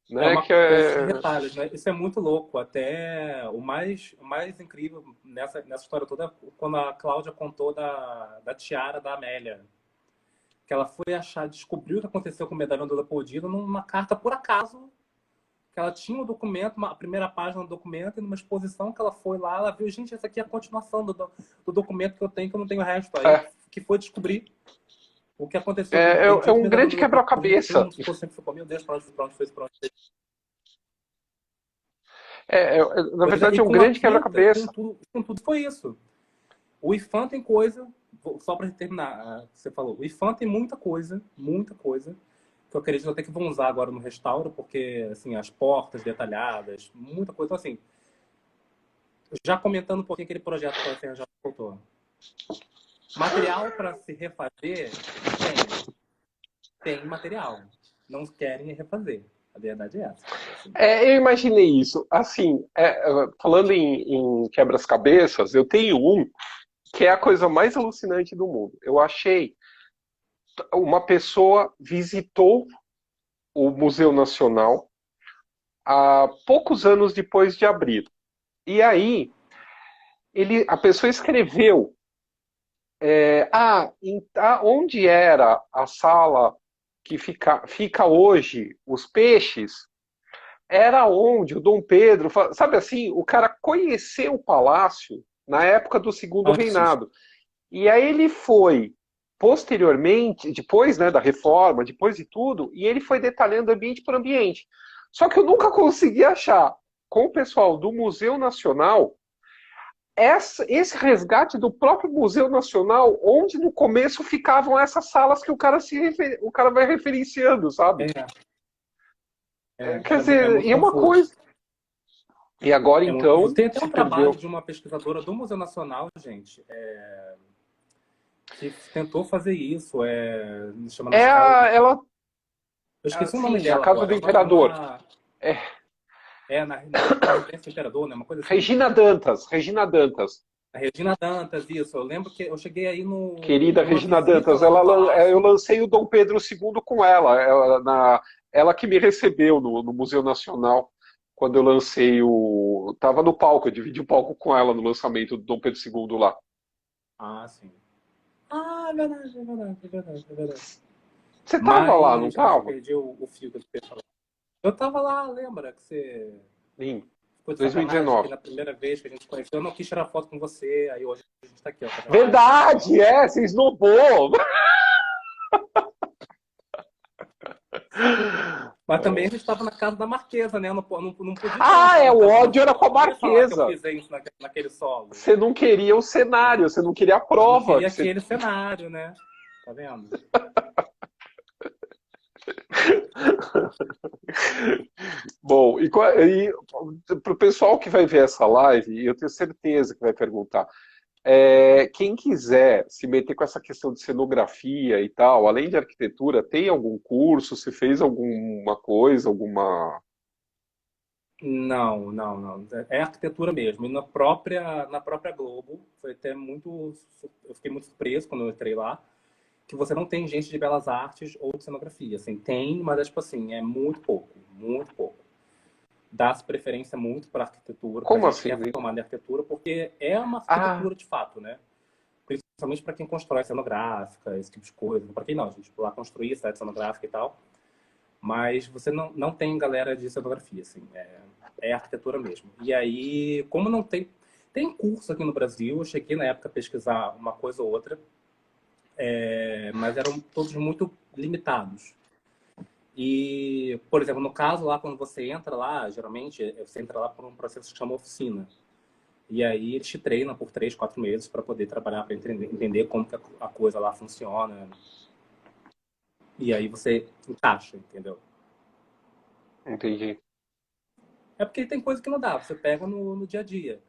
Speaker 2: É
Speaker 1: né?
Speaker 2: uma
Speaker 1: Que
Speaker 2: esses
Speaker 1: é,
Speaker 2: detalhes, né? Isso é muito louco. Até o mais incrível nessa história toda é quando a Cláudia contou da tiara da Amélia. Que ela foi achar, descobriu o que aconteceu com o medalhão do Leopoldina numa carta por acaso. Que ela tinha o documento, a primeira página do documento, e numa exposição que ela foi lá, ela viu, gente, essa aqui é a continuação do documento que eu não tenho o resto. Aí
Speaker 1: é,
Speaker 2: que foi descobrir o que aconteceu com o
Speaker 1: é
Speaker 2: bendito
Speaker 1: um
Speaker 2: medalhão
Speaker 1: grande
Speaker 2: do Leopoldina, que todo
Speaker 1: quebra-cabeça.
Speaker 2: mundo ficou sempre ficou, meu Deus, pra onde foi isso, pra onde foi isso.
Speaker 1: Na
Speaker 2: Pois é,
Speaker 1: verdade,
Speaker 2: e
Speaker 1: é um
Speaker 2: com a
Speaker 1: grande
Speaker 2: quinta,
Speaker 1: quebra-cabeça.
Speaker 2: com tudo foi isso. O IFAM tem coisa, só para terminar, você falou, o IFAM tem muita coisa, que eu acredito até que vão usar agora no restauro, porque, assim, as portas detalhadas, muita coisa. Então, assim, já comentando um pouquinho aquele projeto que a Serra já voltou. Material para se refazer, tem material. Não querem refazer. A verdade é essa. Assim.
Speaker 1: Eu imaginei isso. Assim, falando em quebras-cabeças, eu tenho um que é a coisa mais alucinante do mundo. Eu achei uma pessoa visitou o Museu Nacional há poucos anos depois de abrir. E aí, a pessoa escreveu onde era a sala que fica hoje os peixes, era onde o Dom Pedro, sabe assim, o cara conheceu o palácio na época do Segundo
Speaker 2: Antes.
Speaker 1: Reinado. E aí ele foi, posteriormente, depois, né, da reforma, depois de tudo, e ele foi detalhando ambiente por ambiente. Só que eu nunca consegui achar, com o pessoal do Museu Nacional, esse resgate do próprio Museu Nacional, onde no começo ficavam essas salas que o cara vai referenciando, sabe? Quer
Speaker 2: É
Speaker 1: dizer,
Speaker 2: muito
Speaker 1: e é uma
Speaker 2: confuso.
Speaker 1: coisa. E agora,
Speaker 2: É muito confuso.
Speaker 1: então,
Speaker 2: Tem até
Speaker 1: se
Speaker 2: um trabalho
Speaker 1: perdeu.
Speaker 2: de uma pesquisadora do Museu Nacional, gente, que tentou fazer isso. Se chama
Speaker 1: Ela,
Speaker 2: Eu esqueci o nome
Speaker 1: assim, a
Speaker 2: dela
Speaker 1: Casa do
Speaker 2: agora.
Speaker 1: Imperador. É,
Speaker 2: Na Residência do Imperador, né? Uma coisa assim.
Speaker 1: Regina Dantas.
Speaker 2: A Regina Dantas, isso. Eu lembro que eu cheguei aí
Speaker 1: Querida
Speaker 2: numa
Speaker 1: Regina
Speaker 2: visita
Speaker 1: Dantas,
Speaker 2: lá no
Speaker 1: eu
Speaker 2: palácio.
Speaker 1: lancei o Dom Pedro II com ela que me recebeu no Museu Nacional, quando eu lancei Tava no palco, eu dividi o palco com ela no lançamento do Dom Pedro II lá.
Speaker 2: Ah, sim. Ah, é verdade, é verdade, é verdade, é verdade.
Speaker 1: Você tava lá, não
Speaker 2: Mas, nossa, eu
Speaker 1: tava?
Speaker 2: perdi o fio que eu ia falar. Eu tava lá, lembra que você
Speaker 1: Sim,
Speaker 2: ficou de sacanagem que
Speaker 1: 2019.
Speaker 2: na primeira vez que a gente se conheceu eu não quis tirar foto com você, aí hoje a gente tá aqui, ó, tá vendo?
Speaker 1: Verdade, é, você esnobou.
Speaker 2: Mas também a gente estava na casa da Marquesa, né? Não podia tirar uma
Speaker 1: Ah,
Speaker 2: foto
Speaker 1: é,
Speaker 2: na
Speaker 1: o
Speaker 2: casa da
Speaker 1: ódio era
Speaker 2: Marquesa.
Speaker 1: com a
Speaker 2: Não ia falar que eu
Speaker 1: Marquesa.
Speaker 2: pisei isso naquele solo.
Speaker 1: Você não queria o cenário,
Speaker 2: Né?
Speaker 1: você não queria a
Speaker 2: Eu não
Speaker 1: prova
Speaker 2: queria
Speaker 1: que você.
Speaker 2: aquele cenário, né? Tá vendo?
Speaker 1: Bom, e para o pessoal que vai ver essa live, eu tenho certeza que vai perguntar. Quem quiser se meter com essa questão de cenografia e tal, além de arquitetura, tem algum curso? Você fez alguma coisa, alguma.
Speaker 2: Não, não, não. É arquitetura mesmo. E na própria Globo, foi até muito. Eu fiquei muito surpreso quando eu entrei lá, que você não tem gente de belas artes ou de cenografia. Assim, tem, mas é tipo assim, é muito pouco, muito pouco. Dá-se preferência muito para arquitetura, para
Speaker 1: Como
Speaker 2: gente que
Speaker 1: assim?
Speaker 2: quer formar em arquitetura, porque é uma
Speaker 1: Ah,
Speaker 2: arquitetura de fato, né? Principalmente para quem constrói cenográfica, esse tipo de coisa. Para quem não, a gente lá construir cidade cenográfica e tal. Mas você não tem galera de cenografia, assim. É arquitetura mesmo. E aí, como não tem. Tem curso aqui no Brasil, eu cheguei na época a pesquisar uma coisa ou outra, mas eram todos muito limitados. E, por exemplo, no caso lá, quando você entra lá, geralmente, você entra lá por um processo que chama oficina. E aí eles te treinam por 3, 4 meses para poder trabalhar, para entender como que a coisa lá funciona. E aí você encaixa, entendeu?
Speaker 1: entendi.
Speaker 2: É porque tem coisa que não dá, você pega no dia a dia.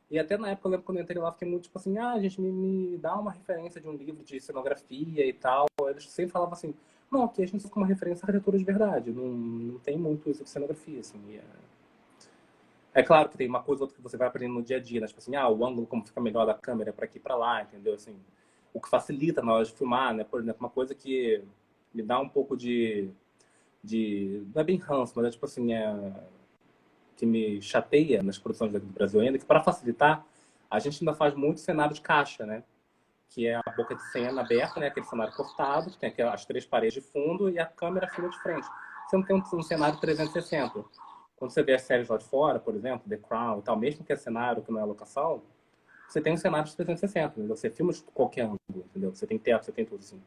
Speaker 2: E até na época, eu lembro quando eu entrei lá, fiquei muito tipo assim, gente, me dá uma referência de um livro de cenografia e tal. Eles sempre falavam assim, não, aqui a gente fica uma referência à arquitetura de verdade, não tem muito isso de cenografia, assim. É claro que tem uma coisa ou outra que você vai aprendendo no dia a dia, né? Tipo assim, o ângulo como fica melhor da câmera para aqui e para lá, entendeu? Assim, o que facilita na hora de filmar, né? Por exemplo, uma coisa que me dá um pouco não é bem ranço, mas é tipo assim, que me chateia nas produções do Brasil ainda, que para facilitar, a gente ainda faz muito cenário de caixa, né? Que é a boca de cena aberta, né? Aquele cenário cortado, que tem as 3 paredes de fundo e a câmera filma de frente. Você não tem um cenário 360. Quando você vê as séries lá de fora, por exemplo, The Crown e tal, mesmo que é cenário, que não é locação, você tem um cenário de 360, entendeu? Você filma de qualquer ângulo, entendeu? Você tem teto, você tem tudo assim.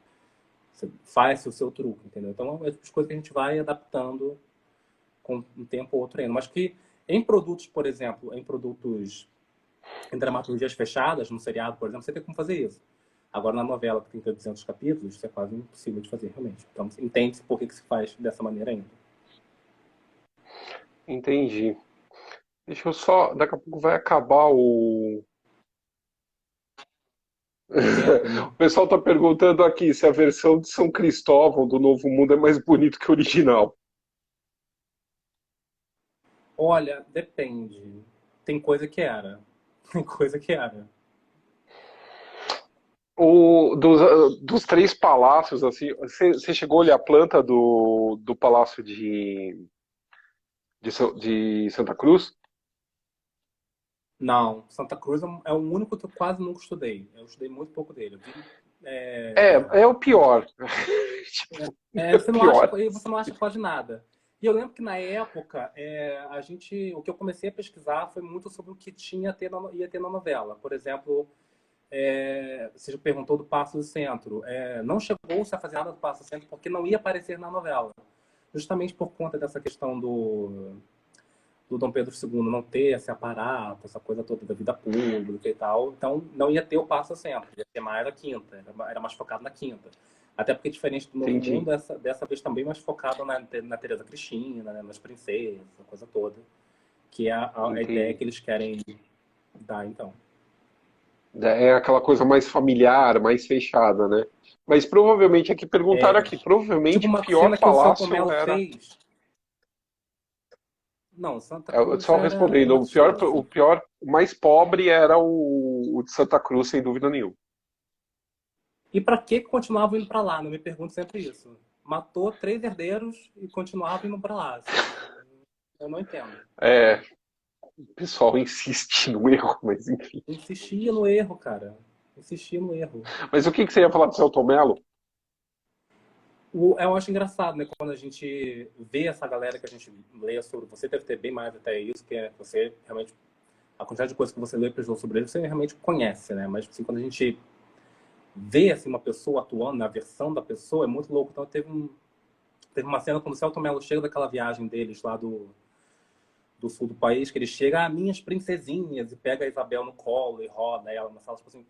Speaker 2: Você faz o seu truque, entendeu? Então, é as coisas que a gente vai adaptando com um tempo ou outro ainda. Mas que em produtos, por exemplo, em dramaturgias fechadas, num seriado, por exemplo, você tem como fazer isso. Agora, na novela, que tem 200 capítulos, isso é quase impossível de fazer, realmente. Então, entende-se por que se faz dessa maneira ainda.
Speaker 1: Entendi. Deixa eu só. Daqui a pouco vai acabar o.
Speaker 2: O tempo, né?
Speaker 1: O pessoal está perguntando aqui se a versão de São Cristóvão do Novo Mundo é mais bonito que o original.
Speaker 2: Olha, depende. Tem coisa que era. Tem coisa que era.
Speaker 1: Dos três palácios, assim, você chegou a olhar a planta do Palácio de Santa Cruz?
Speaker 2: Não, Santa Cruz é o único que eu quase nunca estudei. Eu estudei muito pouco dele. Eu vi,
Speaker 1: É o pior. Tipo, é o
Speaker 2: você não acha,
Speaker 1: pior.
Speaker 2: você não acha quase nada. E eu lembro que na época, o que eu comecei a pesquisar foi muito sobre o que ia ter na novela. Por exemplo, você perguntou do Passo do Centro. Não chegou-se a fazer nada do Passo do Centro porque não ia aparecer na novela. Justamente por conta dessa questão do Dom Pedro II não ter esse aparato, essa coisa toda da vida pública e tal. Então, não ia ter o Passo Sempre, ia ter mais a quinta, era mais focado na quinta. Até porque, diferente do Novo
Speaker 1: Entendi.
Speaker 2: Mundo, dessa vez também mais focado na Teresa Cristina, né, nas princesas, a coisa toda. Que é a ideia
Speaker 1: Entendi.
Speaker 2: que eles querem dar, então.
Speaker 1: É aquela coisa mais familiar, mais fechada, né? Mas provavelmente aqui perguntaram aqui,
Speaker 2: Tipo
Speaker 1: provavelmente o
Speaker 2: uma
Speaker 1: pior
Speaker 2: cena que o Selton
Speaker 1: palácio
Speaker 2: Mello
Speaker 1: era.
Speaker 2: fez. Não, Santa Cruz
Speaker 1: Só
Speaker 2: era
Speaker 1: respondendo,
Speaker 2: muito show, assim.
Speaker 1: o mais pobre era o de Santa Cruz, sem dúvida nenhuma.
Speaker 2: E para que continuavam indo para lá? Não me pergunto sempre isso. Matou 3 herdeiros e continuava indo para lá. Assim. Eu não entendo.
Speaker 1: O pessoal insiste no erro, mas enfim.
Speaker 2: Insistia no erro, cara. Insistir no erro.
Speaker 1: Mas o que você ia falar do Selton Mello?
Speaker 2: Eu acho engraçado, né? Quando a gente vê essa galera que a gente lê sobre você, deve ter bem mais até isso, que é você realmente, a quantidade de coisas que você lê e pesquisou sobre ele, você realmente conhece, né? Mas assim, quando a gente vê assim, uma pessoa atuando, na versão da pessoa, é muito louco. Então teve uma cena quando o Selton Mello chega daquela viagem deles lá do sul do país, que ele chega, minhas princesinhas, e pega a Isabel no colo e roda ela na sala, tipo assim.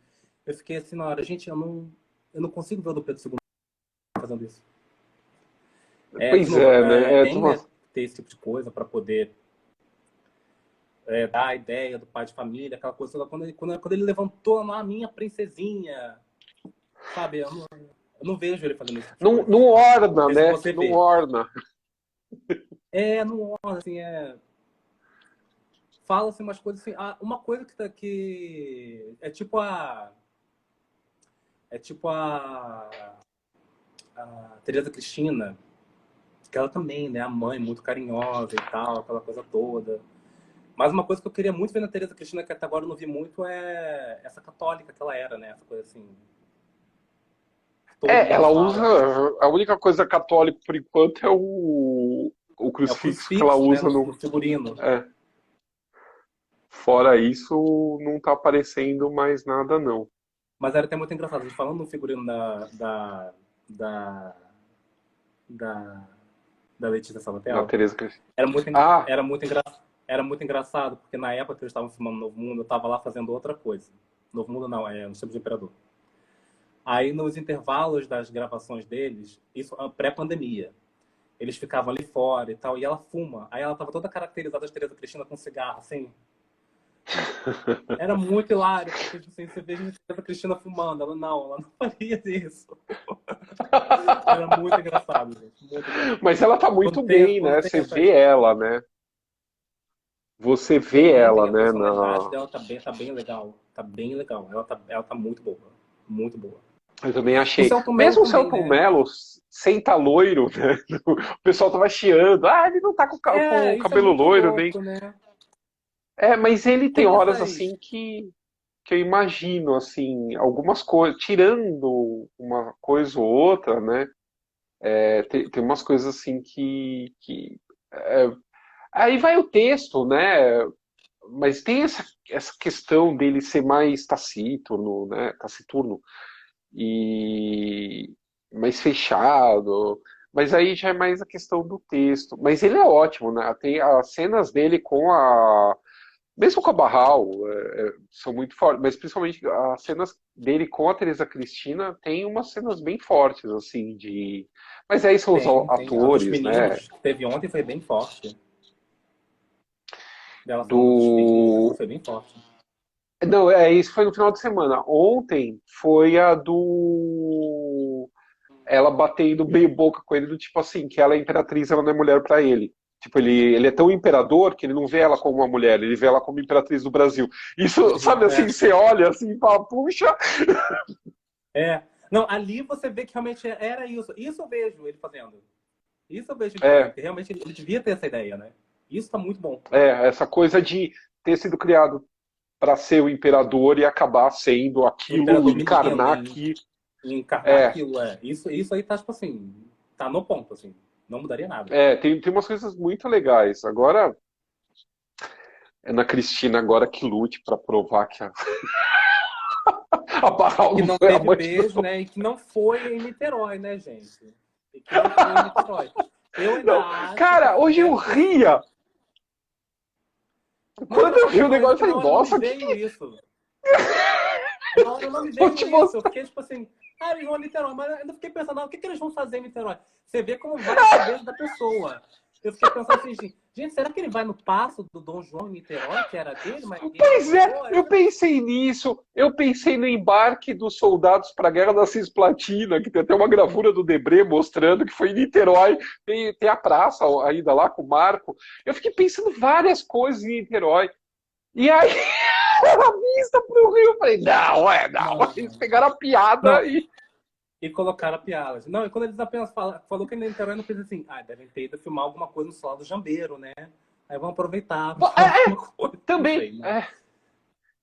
Speaker 2: Eu fiquei assim na hora, gente, eu não consigo ver o do Pedro II fazendo isso. De
Speaker 1: Pois
Speaker 2: novo,
Speaker 1: é, né?
Speaker 2: tem, né, ter esse tipo de coisa para poder dar a ideia do pai de família, aquela coisa toda. Quando ele levantou lá, minha princesinha, sabe? Eu não vejo ele fazendo esse tipo de
Speaker 1: Não,
Speaker 2: coisa.
Speaker 1: não orna,
Speaker 2: Não sei se
Speaker 1: né?
Speaker 2: você
Speaker 1: Não
Speaker 2: vê.
Speaker 1: orna.
Speaker 2: Não orna, assim, fala-se umas coisas assim. Uma coisa que é tipo a Teresa Cristina, que ela também, né? A mãe muito carinhosa e tal, aquela coisa toda. Mas uma coisa que eu queria muito ver na Teresa Cristina, que até agora eu não vi muito, é essa católica que ela era, né? Essa coisa assim. Todo mundo
Speaker 1: Ela usa.
Speaker 2: fala que
Speaker 1: A única coisa católica por enquanto é o
Speaker 2: é o
Speaker 1: crucifixo que ela
Speaker 2: crucifixo, né?
Speaker 1: usa
Speaker 2: No
Speaker 1: no.
Speaker 2: figurino.
Speaker 1: É. Fora isso, não tá aparecendo mais nada, não.
Speaker 2: Mas era até muito engraçado. A gente falando no figurino da, da, da Letícia
Speaker 1: Da
Speaker 2: Sabatel,
Speaker 1: Teresa Cristina.
Speaker 2: era muito,
Speaker 1: Ah,
Speaker 2: era muito, engra, era muito engraçado, porque na época que eles estavam filmando Novo Mundo, eu estava lá fazendo outra coisa. Novo Mundo não, no Tempos do Imperador. Aí, nos intervalos das gravações deles, isso pré-pandemia, eles ficavam ali fora e tal, e ela fuma. Aí ela tava toda caracterizada de Teresa Cristina com cigarro, assim. Era muito hilário, porque tipo assim, você vê a Teresa Cristina fumando. Ela não faria isso. Era muito engraçado, gente. Muito engraçado.
Speaker 1: mas ela tá muito bem,
Speaker 2: Quando
Speaker 1: né?
Speaker 2: tem
Speaker 1: Você vê
Speaker 2: essas.
Speaker 1: ela, né? Você vê
Speaker 2: Tem
Speaker 1: ela,
Speaker 2: a
Speaker 1: né?
Speaker 2: personalidade dela tá bem legal. Tá bem legal. Ela tá muito boa. Muito boa.
Speaker 1: Eu também
Speaker 2: O
Speaker 1: achei.
Speaker 2: Selton Mello
Speaker 1: Mesmo o
Speaker 2: também,
Speaker 1: Celton
Speaker 2: né?
Speaker 1: Mello, sem tá loiro, né? O pessoal tava chiando. Ah, ele não tá com o
Speaker 2: Isso é
Speaker 1: cabelo
Speaker 2: muito
Speaker 1: loiro, nem.
Speaker 2: louco, né?
Speaker 1: Mas ele tem
Speaker 2: Tem
Speaker 1: horas
Speaker 2: essas.
Speaker 1: assim que eu imagino, assim, algumas coisas, tirando uma coisa ou outra, né? Tem umas coisas assim é, aí vai o texto, né? Mas tem essa questão dele ser mais taciturno, né? Taciturno e mais fechado. Mas aí já é mais a questão do texto. Mas ele é ótimo, né? Tem as cenas dele com a. Mesmo com a Barral, são muito fortes, mas principalmente as cenas dele com a Teresa Cristina tem umas cenas bem fortes, assim, de. Mas aí são os
Speaker 2: Tem. A dos
Speaker 1: atores, né?
Speaker 2: meninos que teve ontem foi bem forte. Dela falando dos filhos, aquilo
Speaker 1: Do.
Speaker 2: foi bem forte.
Speaker 1: Não, isso foi no final de semana. Ontem foi a do. Ela batendo meio boca com ele, do tipo assim, que ela é imperatriz, ela não é mulher pra ele. Tipo, ele é tão imperador que ele não vê ela como uma mulher, ele vê ela como imperatriz do Brasil. Isso, sabe assim, você olha assim e fala, puxa.
Speaker 2: Não, ali você vê que realmente era isso. Isso eu vejo ele fazendo. Isso eu vejo ele fazendo,
Speaker 1: É,
Speaker 2: porque realmente ele devia ter essa ideia, né? Isso tá muito bom.
Speaker 1: essa coisa de ter sido criado para ser o imperador e acabar sendo
Speaker 2: O
Speaker 1: aquilo,
Speaker 2: imperador menino
Speaker 1: encarnar aqui.
Speaker 2: e encarnar
Speaker 1: É,
Speaker 2: aquilo, Isso aí tá, tipo assim, tá no ponto, assim. Não mudaria nada.
Speaker 1: tem umas coisas muito legais. Agora, é na Cristina agora que lute para provar que a Barral
Speaker 2: Que
Speaker 1: não
Speaker 2: não
Speaker 1: foi a
Speaker 2: teve
Speaker 1: mãe
Speaker 2: beijo,
Speaker 1: do.
Speaker 2: né? E que não foi em Niterói, né, gente? E que não foi em Niterói. Eu ainda
Speaker 1: Não,
Speaker 2: acho que
Speaker 1: cara, hoje eu
Speaker 2: deve ter.
Speaker 1: ria.
Speaker 2: Não,
Speaker 1: Quando
Speaker 2: mas
Speaker 1: eu
Speaker 2: sabe o que
Speaker 1: vi o
Speaker 2: acontece?
Speaker 1: negócio, eu
Speaker 2: Porque na
Speaker 1: falei,
Speaker 2: hora não me
Speaker 1: nossa,
Speaker 2: veio isso. Na hora não me
Speaker 1: vou
Speaker 2: veio
Speaker 1: te
Speaker 2: isso. Eu
Speaker 1: mostrar.
Speaker 2: fiquei tipo assim, eles vão a Niterói, mas eu ainda fiquei pensando, o que eles vão fazer em Niterói? Você vê como vai a cabeça da pessoa. Eu fiquei pensando assim, gente, será que ele vai no passo do Dom João em Niterói, que era dele, mas ele não
Speaker 1: Pois é,
Speaker 2: levou?
Speaker 1: eu pensei nisso. Eu pensei no embarque dos soldados para a Guerra da Cisplatina, que tem até uma gravura do Debré mostrando que foi em Niterói. Tem a praça ainda lá com o Marco. Eu fiquei pensando várias coisas em Niterói. E aí, a vista pro Rio, eu falei, não.
Speaker 2: Não,
Speaker 1: Eles
Speaker 2: não.
Speaker 1: pegaram a piada
Speaker 2: Não,
Speaker 1: e.
Speaker 2: e colocaram a piada. Não, e quando eles apenas falou que em Niterói, não fez assim, devem ter ido filmar alguma coisa no Solar do Jambeiro, né? Aí vão aproveitar pra falar alguma coisa. Não
Speaker 1: Também.
Speaker 2: sei, não.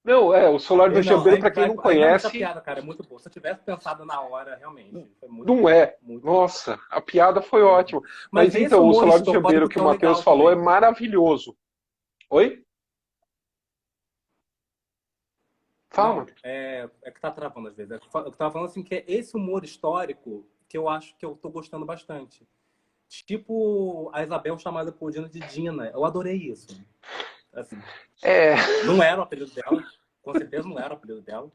Speaker 1: Não, o Solar do
Speaker 2: Não,
Speaker 1: Jambeiro, para quem não
Speaker 2: aí realmente a
Speaker 1: conhece,
Speaker 2: piada, cara, é muito boa. Se eu tivesse pensado na hora, realmente, foi muito
Speaker 1: não
Speaker 2: boa.
Speaker 1: é.
Speaker 2: Muito boa.
Speaker 1: Nossa, a piada foi
Speaker 2: Muito boa.
Speaker 1: ótima.
Speaker 2: Mas
Speaker 1: Mas
Speaker 2: esse
Speaker 1: então, o
Speaker 2: humor
Speaker 1: Solar do Jambeiro
Speaker 2: histórico
Speaker 1: que
Speaker 2: que
Speaker 1: o
Speaker 2: é o
Speaker 1: Matheus
Speaker 2: legal
Speaker 1: falou é
Speaker 2: também.
Speaker 1: maravilhoso. Oi? Fala,
Speaker 2: Não,
Speaker 1: Matheus.
Speaker 2: é que tá travando às vezes. Eu tava falando assim que é esse humor histórico que eu acho que eu tô gostando bastante. Tipo a Isabel chamada por Dina de Dina. Eu adorei isso. Assim,
Speaker 1: É,
Speaker 2: não era o apelido dela, com certeza não era o apelido dela.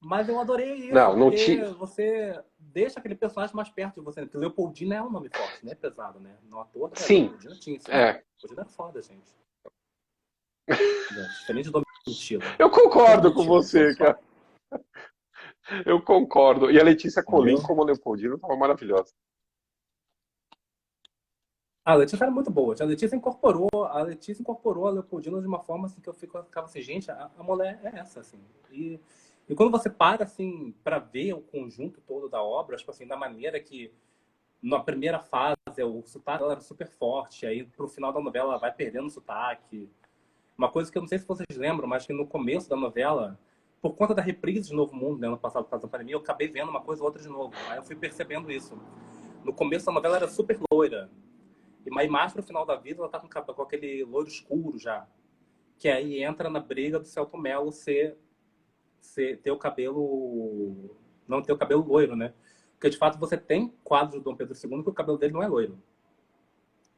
Speaker 2: Mas eu adorei isso,
Speaker 1: não
Speaker 2: porque
Speaker 1: te.
Speaker 2: você deixa aquele personagem mais perto de você. Porque Leopoldina é um nome forte, né? Pesado, né? Não à toa que a
Speaker 1: Sim,
Speaker 2: Leopoldina tinha esse nome.
Speaker 1: é.
Speaker 2: Leopoldina é foda, gente. Diferente do Domitila.
Speaker 1: Eu
Speaker 2: Não é
Speaker 1: concordo com
Speaker 2: Domitila, tô falando
Speaker 1: você,
Speaker 2: só.
Speaker 1: cara. Eu concordo. E a Letícia Colin,
Speaker 2: Entendeu?
Speaker 1: como Leopoldina, estava maravilhosa.
Speaker 2: A Letícia era muito boa. A Letícia incorporou a Leopoldina de uma forma assim que eu ficava assim, gente, a mulher é essa, assim. E quando você para, assim, para ver o conjunto todo da obra, tipo assim, da maneira que na primeira fase o sotaque dela era super forte, aí pro final da novela ela vai perdendo o sotaque. Uma coisa que eu não sei se vocês lembram, mas que no começo da novela, por conta da reprise de Novo Mundo, né, ano passado, por causa da pandemia, eu acabei vendo uma coisa ou outra de novo. Aí eu fui percebendo isso. No começo da novela era super loira. E mais pro final da vida ela tá com aquele loiro escuro já. Que aí entra na briga do Celto Mello ter o cabelo. Não ter o cabelo loiro, né? Porque de fato você tem quadros do Dom Pedro II que o cabelo dele não é loiro.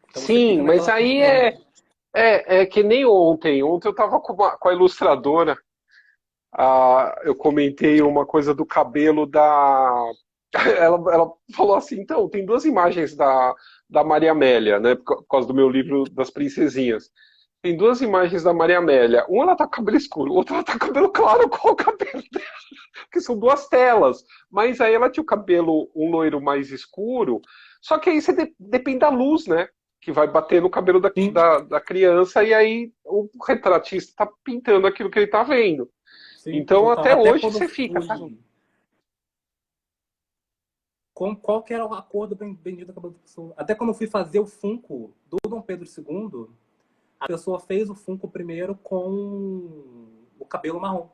Speaker 2: Então você
Speaker 1: Sim,
Speaker 2: fica
Speaker 1: mas
Speaker 2: naquela
Speaker 1: aí
Speaker 2: confusão.
Speaker 1: é que nem ontem. Ontem eu estava com a ilustradora. Eu comentei uma coisa do cabelo da. Ela falou assim: então, tem duas imagens da Maria Amélia, né? Por causa do meu livro das princesinhas. Tem duas imagens da Maria Amélia. Uma ela tá com cabelo escuro, outra ela tá com cabelo claro. Qual o cabelo dela? Porque são duas telas. Mas aí ela tinha o cabelo, um loiro mais escuro. Só que aí você depende da luz, né? Que vai bater no cabelo
Speaker 2: Sim,
Speaker 1: da criança, e aí o retratista tá pintando aquilo que ele tá vendo.
Speaker 2: sim,
Speaker 1: Então
Speaker 2: total.
Speaker 1: até
Speaker 2: Até
Speaker 1: hoje
Speaker 2: quando eu
Speaker 1: você fica, tá?
Speaker 2: fui. Qual que era a cor do bendito cabelo da pessoa? Até quando eu fui fazer o Funko do Dom Pedro II, a pessoa fez o Funko primeiro com o cabelo marrom.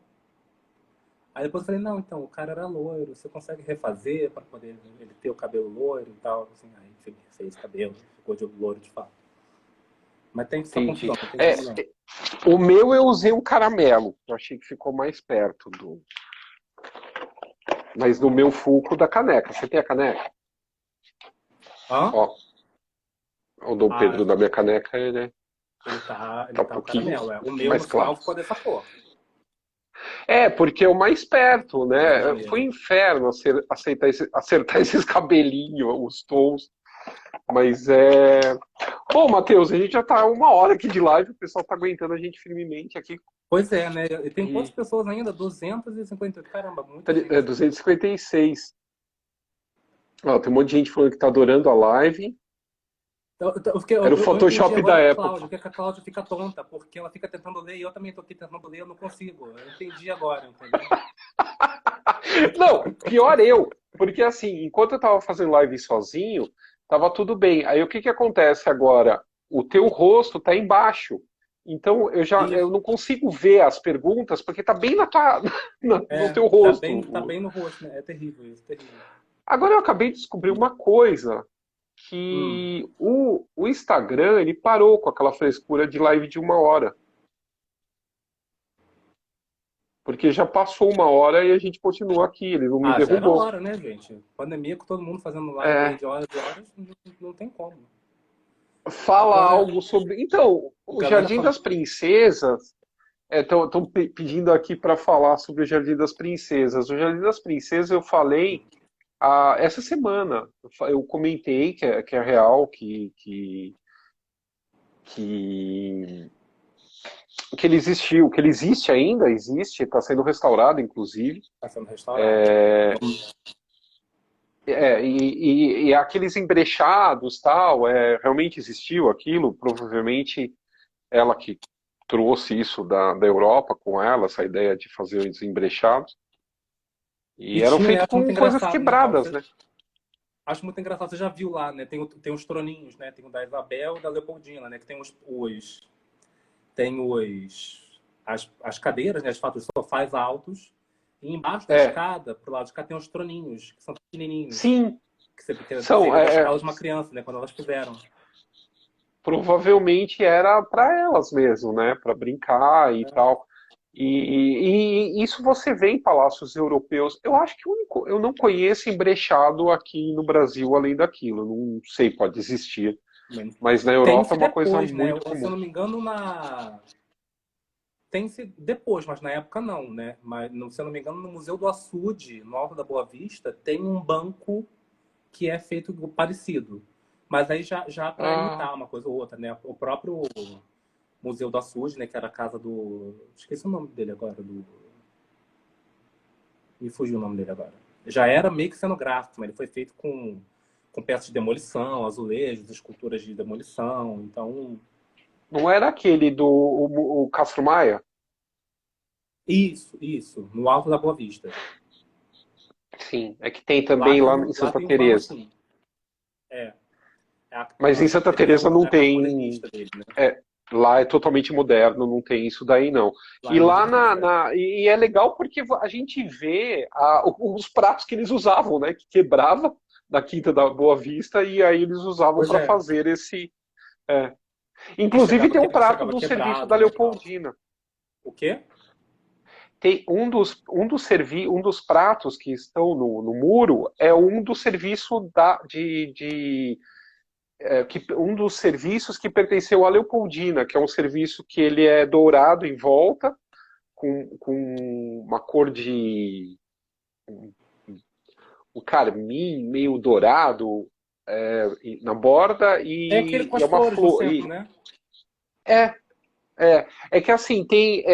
Speaker 2: Aí depois eu falei, não, então, o cara era loiro, você consegue refazer para poder ele ter o cabelo loiro e tal. Assim, aí fez cabelo, ficou de loiro de fato. Mas tem essa
Speaker 1: Entendi.
Speaker 2: confusão, não tem como não.
Speaker 1: O meu eu usei um caramelo. Eu achei que ficou mais perto do. Mas no meu Funko da caneca. Você tem a caneca?
Speaker 2: Hã?
Speaker 1: Ó, o Dom Pedro
Speaker 2: Ah,
Speaker 1: da minha caneca, ele
Speaker 2: ele
Speaker 1: tá um
Speaker 2: tá o
Speaker 1: pouquinho
Speaker 2: caramelo. O meu,
Speaker 1: mais
Speaker 2: no final,
Speaker 1: claro.
Speaker 2: ficou dessa cor.
Speaker 1: Porque é o mais perto,
Speaker 2: Dessa
Speaker 1: né? Foi
Speaker 2: maneira.
Speaker 1: um inferno acertar esses cabelinhos, os tons. Mas é. Bom, Matheus, a gente já tá 1 hora aqui de live, o pessoal tá aguentando a gente firmemente aqui.
Speaker 2: Pois é, né? E tem quantas
Speaker 1: E
Speaker 2: pessoas ainda? 258. Caramba, muita gente.
Speaker 1: 256. Ó, tem um monte de gente falando que tá adorando a live. Era o
Speaker 2: Eu entendi
Speaker 1: Photoshop da
Speaker 2: agora com a
Speaker 1: época.
Speaker 2: Cláudia, que a Cláudia fica tonta, porque ela fica tentando ler e eu também tô aqui tentando ler, eu não consigo. Eu entendi agora, entendeu?
Speaker 1: Não, pior eu. Porque assim, enquanto eu tava fazendo live sozinho, tava tudo bem. Aí o que que acontece agora? O teu rosto tá embaixo. Então eu
Speaker 2: Isso.
Speaker 1: não consigo ver as perguntas porque tá bem no
Speaker 2: É,
Speaker 1: teu
Speaker 2: tá
Speaker 1: rosto.
Speaker 2: bem no rosto, né? É terrível isso, terrível.
Speaker 1: Agora eu acabei de descobrir uma coisa,
Speaker 2: Hum.
Speaker 1: que o Instagram ele parou com aquela frescura de live de 1 hora. Porque já passou 1 hora e a gente continua aqui, ele não me
Speaker 2: Ah, já era
Speaker 1: derrubou.
Speaker 2: hora, né, gente? Pandemia com todo mundo fazendo live aí
Speaker 1: É,
Speaker 2: de horas e horas, não tem como.
Speaker 1: fala
Speaker 2: Agora,
Speaker 1: algo sobre. Então,
Speaker 2: a
Speaker 1: o
Speaker 2: galera
Speaker 1: Jardim
Speaker 2: falando.
Speaker 1: das Princesas. Estão pedindo aqui para falar sobre o Jardim das Princesas. O Jardim das Princesas eu falei essa semana. Eu comentei que é real, que, que ele existiu, que ele existe ainda, existe, está sendo restaurado, inclusive.
Speaker 2: Tá sendo restaurado.
Speaker 1: E aqueles embrechados, tal, realmente existiu aquilo, provavelmente ela que trouxe isso da Europa com ela, essa ideia de fazer os embrechados.
Speaker 2: E
Speaker 1: E eram
Speaker 2: tinha, eu
Speaker 1: feitos
Speaker 2: acho muito
Speaker 1: com coisas
Speaker 2: engraçado, né, Paulo?
Speaker 1: quebradas, né?
Speaker 2: Acho muito engraçado. Você já viu lá, né? Tem os troninhos, né? Tem o da Isabel e da Leopoldina, né? Que tem tem os as cadeiras, né, de fato, os sofás altos, e embaixo da
Speaker 1: É,
Speaker 2: escada, pro lado de cá, tem uns troninhos, que são pequenininhos,
Speaker 1: sim,
Speaker 2: que
Speaker 1: são.
Speaker 2: seria da escala de uma criança, né, quando elas fizeram.
Speaker 1: Provavelmente era para elas mesmo, né? Para brincar e
Speaker 2: É.
Speaker 1: tal. E isso você vê em palácios europeus. Eu acho que eu não conheço embrechado aqui no Brasil além daquilo. Não sei, pode existir. Mas na Europa é
Speaker 2: Tem-se
Speaker 1: uma coisa
Speaker 2: depois, né?
Speaker 1: muito
Speaker 2: Se eu
Speaker 1: comum.
Speaker 2: não me engano, tem-se depois, mas na época não, né? Mas, se eu não me engano, no Museu do Açude, no Alto da Boa Vista, tem um banco que é feito parecido. Mas aí já para
Speaker 1: Ah,
Speaker 2: imitar uma coisa ou outra, né? O próprio Museu do Açude, né? Que era a casa do... Esqueci o nome dele agora. Me fugiu o nome dele agora. Já era meio que cenográfico, mas ele foi feito com peças de demolição, azulejos, esculturas de demolição. Então,
Speaker 1: não era aquele do o Castro Maia?
Speaker 2: isso. No Alto da Boa Vista.
Speaker 1: Sim, é que tem também lá em
Speaker 2: Lá
Speaker 1: Santa
Speaker 2: tem um banco
Speaker 1: Teresa.
Speaker 2: assim. É.
Speaker 1: Mas
Speaker 2: A
Speaker 1: em
Speaker 2: Santa
Speaker 1: Santa
Speaker 2: Teresa
Speaker 1: Teresa não
Speaker 2: é a casa
Speaker 1: tem.
Speaker 2: modernista dele, né?
Speaker 1: É, lá é totalmente moderno, não tem isso daí não.
Speaker 2: Lá
Speaker 1: E
Speaker 2: é
Speaker 1: lá
Speaker 2: modernista.
Speaker 1: e é legal porque a gente vê os pratos que eles usavam, né? Que quebrava da Quinta da Boa Vista e aí eles usavam
Speaker 2: Pois
Speaker 1: para
Speaker 2: é.
Speaker 1: fazer esse. É.
Speaker 2: Que
Speaker 1: Inclusive tem um prato
Speaker 2: chegava
Speaker 1: do serviço da
Speaker 2: quebrado, né? Tal.
Speaker 1: Leopoldina.
Speaker 2: O quê?
Speaker 1: Tem um dos pratos que estão no muro é um do serviço um dos serviços que pertenceu à Leopoldina, que é um serviço que ele é dourado em volta, com uma cor de um carmim meio dourado na borda
Speaker 2: É aquele com
Speaker 1: e
Speaker 2: as
Speaker 1: é uma
Speaker 2: flores no
Speaker 1: flor.
Speaker 2: centro, né?
Speaker 1: É, é que assim, tem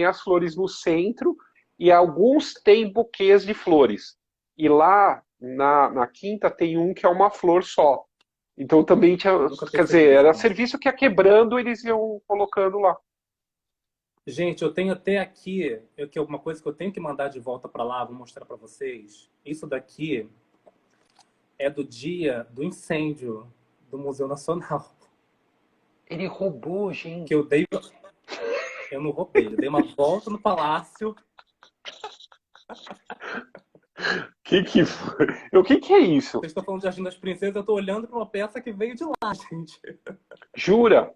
Speaker 1: as flores no centro e alguns têm buquês de flores. E lá na quinta tem um que é uma flor só. Então também tinha,
Speaker 2: Eu nunca
Speaker 1: quer dizer,
Speaker 2: percebi isso
Speaker 1: era
Speaker 2: também.
Speaker 1: serviço que ia quebrando, eles iam colocando lá.
Speaker 2: Gente, eu tenho até aqui uma coisa que eu tenho que mandar de volta para lá, vou mostrar para vocês. Isso daqui é do dia do incêndio do Museu Nacional.
Speaker 1: Ele roubou,
Speaker 2: Que
Speaker 1: gente.
Speaker 2: eu não roubei, eu dei uma volta no palácio.
Speaker 1: Que foi? O que é isso?
Speaker 2: Vocês estão falando de Jardim das Princesas, eu estou olhando para uma peça que veio de lá, gente.
Speaker 1: Jura?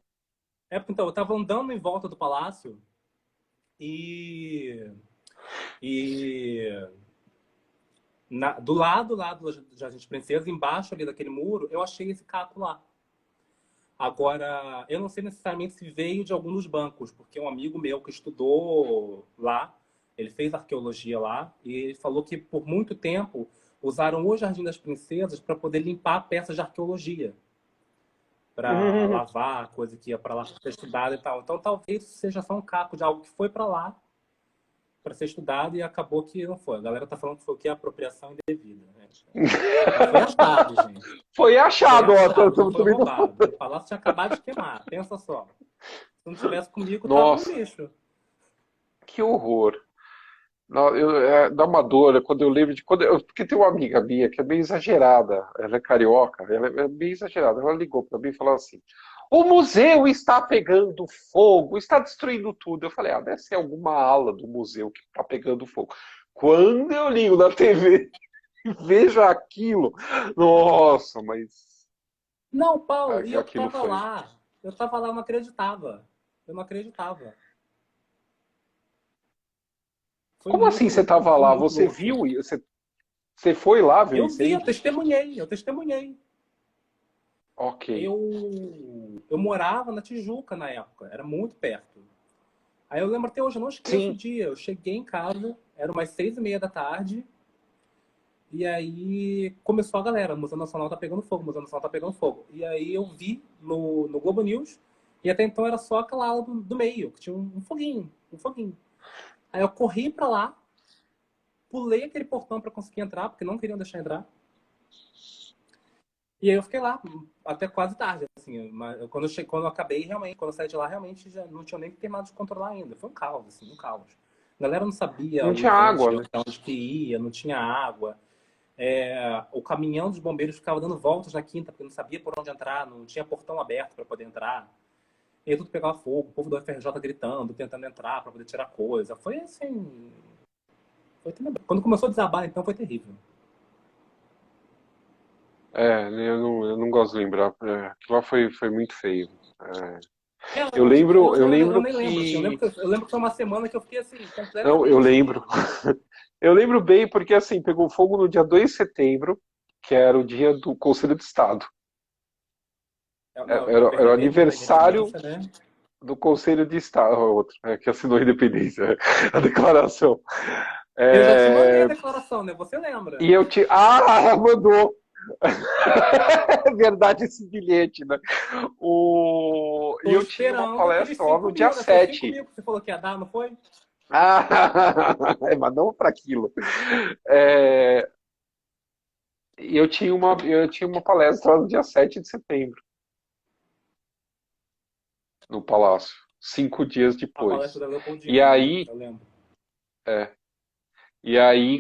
Speaker 2: Então, eu estava andando em volta do palácio e, e do lado lá do Jardim das Princesas, embaixo ali daquele muro, eu achei esse caco lá. Agora, eu não sei necessariamente se veio de algum dos bancos, porque um amigo meu que estudou lá, ele fez arqueologia lá, e ele falou que por muito tempo usaram o Jardim das Princesas para poder limpar peças de arqueologia, para
Speaker 1: Hum,
Speaker 2: lavar, coisa que ia para lá para ser estudada e tal. Então, talvez seja só um caco de algo que foi para lá para ser estudado e acabou que não foi. A galera tá falando que foi o que é apropriação indevida, né? Mas foi achado, gente.
Speaker 1: foi
Speaker 2: Foi
Speaker 1: achado, ó.
Speaker 2: achado, não foi
Speaker 1: Também tô falando.
Speaker 2: roubado. O palácio tinha acabado de queimar. Pensa só. Se não tivesse comigo, tava no
Speaker 1: Nossa,
Speaker 2: lixo.
Speaker 1: que horror. Não, dá uma dor quando eu lembro de. Porque tem uma amiga minha que é bem exagerada. Ela é carioca, ela é bem exagerada. Ela ligou para mim e falou assim: o museu está pegando fogo, está destruindo tudo. Eu falei: deve ser alguma ala do museu que está pegando fogo. Quando eu ligo na TV e vejo aquilo, nossa, mas
Speaker 2: Não, Paulo, e eu
Speaker 1: aquilo
Speaker 2: tava
Speaker 1: foi.
Speaker 2: lá. Eu tava lá, eu não acreditava. Eu não acreditava.
Speaker 1: Como assim você estava
Speaker 2: Foi
Speaker 1: lá?
Speaker 2: muito
Speaker 1: Você
Speaker 2: louco.
Speaker 1: viu? Você foi lá ver o
Speaker 2: Eu vi,
Speaker 1: incêndio?
Speaker 2: eu testemunhei.
Speaker 1: Ok.
Speaker 2: Eu morava na Tijuca na época, era muito perto. Aí eu lembro até hoje, eu não esqueço o
Speaker 1: Sim.
Speaker 2: dia. Eu cheguei em casa, era umas 6:30 da tarde, e aí começou a galera, o Museu Nacional tá pegando fogo, o Museu Nacional tá pegando fogo. E aí eu vi no Globo News, e até então era só aquela ala do meio, que tinha um foguinho, um foguinho. Aí eu corri pra lá, pulei aquele portão pra conseguir entrar, porque não queriam deixar entrar. E aí eu fiquei lá até quase tarde, assim. Mas quando eu acabei, realmente, quando eu saí de lá, realmente já não tinha nem terminado de controlar ainda. Foi um caos, assim, um caos. A galera não sabia
Speaker 1: Não
Speaker 2: o
Speaker 1: tinha água,
Speaker 2: gente
Speaker 1: né?
Speaker 2: pra onde que ia, não tinha água. O caminhão dos bombeiros ficava dando voltas na quinta, porque não sabia por onde entrar, não tinha portão aberto para poder entrar. e aí tudo pegava fogo, o povo do FRJ gritando, tentando entrar para poder tirar coisa. Foi assim. Foi tenebroso. Quando começou a desabar, então foi terrível.
Speaker 1: Eu não gosto de lembrar. Aquilo lá foi muito feio. É. Eu
Speaker 2: Eu,
Speaker 1: lembro, eu
Speaker 2: eu
Speaker 1: lembro
Speaker 2: nem lembro, assim.
Speaker 1: que.
Speaker 2: Eu lembro que foi uma semana que eu fiquei assim,
Speaker 1: Não, eu lembro.
Speaker 2: completamente.
Speaker 1: Eu lembro bem porque assim, pegou fogo no dia 2 de setembro, que era o dia do Conselho de Estado.
Speaker 2: Não,
Speaker 1: Era o
Speaker 2: verdadeira
Speaker 1: aniversário
Speaker 2: independência, né?
Speaker 1: do Conselho de Estado. Outro, que assinou a independência, a declaração.
Speaker 2: Eu já te mandei a
Speaker 1: É,
Speaker 2: declaração, né? Você lembra?
Speaker 1: e eu te. Ah, mandou! É verdade esse bilhete, né? E
Speaker 2: Tô
Speaker 1: eu tinha uma
Speaker 2: esperando aqueles
Speaker 1: palestra lá
Speaker 2: 5
Speaker 1: no dia
Speaker 2: mil, né? Foi 5
Speaker 1: 7.
Speaker 2: mil que você falou que ia dar, não foi?
Speaker 1: Ah, mas não para aquilo. É, e eu tinha uma palestra lá no dia 7 de setembro, no Palácio, 5 dias
Speaker 2: A palestra
Speaker 1: depois.
Speaker 2: da
Speaker 1: E
Speaker 2: Leopoldina, né?
Speaker 1: aí,
Speaker 2: Eu lembro.
Speaker 1: é, e aí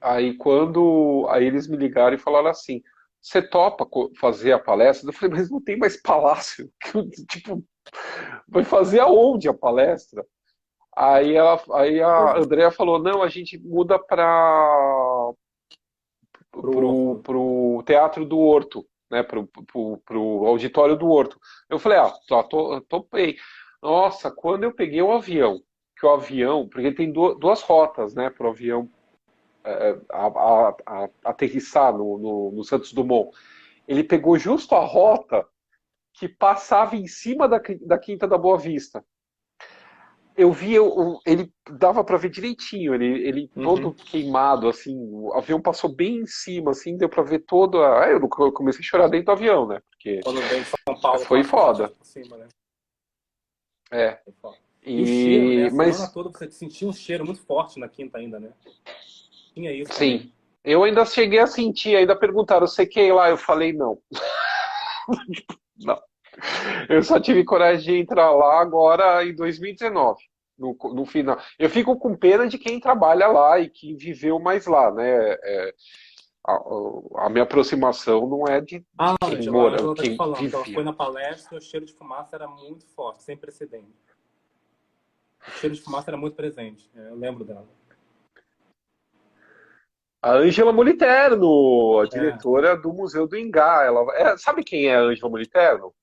Speaker 1: aí eles me ligaram e falaram assim: você topa fazer a palestra? Eu falei, mas não tem mais palácio. Tipo, vai fazer aonde a palestra? Aí
Speaker 2: Pois
Speaker 1: a
Speaker 2: é.
Speaker 1: Andrea falou, não, a gente muda para
Speaker 2: Pro Horto.
Speaker 1: pro Teatro do Horto, né, pro Auditório do Horto. Eu falei, tá, topei. Nossa, quando eu peguei o avião, porque tem duas rotas, né, pro avião aterrissar no Santos Dumont. Ele pegou justo a rota que passava em cima da Quinta da Boa Vista. Eu vi, ele dava para ver direitinho, ele todo
Speaker 2: Uhum.
Speaker 1: queimado, assim, o avião passou bem em cima, assim, deu para ver todo. Eu comecei a chorar dentro do avião, né? Porque
Speaker 2: Quando vem de São Paulo,
Speaker 1: foi
Speaker 2: passa
Speaker 1: foda.
Speaker 2: exatamente por cima, né?
Speaker 1: É.
Speaker 2: Foi foda. E o cheiro, né?
Speaker 1: E,
Speaker 2: A semana
Speaker 1: mas,
Speaker 2: toda você sentia um cheiro muito forte na quinta ainda, né? Tinha isso também.
Speaker 1: sim, eu ainda cheguei a sentir, ainda perguntaram, você quer ir lá? Eu falei, não, não. Eu só tive coragem de entrar lá agora em 2019. No final. Eu fico com pena de quem trabalha lá e que viveu mais lá, né? A minha aproximação não é de quem
Speaker 2: A
Speaker 1: mora,
Speaker 2: Ângela tá te
Speaker 1: quem
Speaker 2: falando que ela
Speaker 1: vivia.
Speaker 2: foi na palestra e o cheiro de fumaça era muito forte, sem precedente. O cheiro de fumaça era muito presente. Eu lembro dela.
Speaker 1: A Ângela Moliterno, a
Speaker 2: É.
Speaker 1: diretora do Museu do Ingá. Sabe quem é a Ângela Moliterno?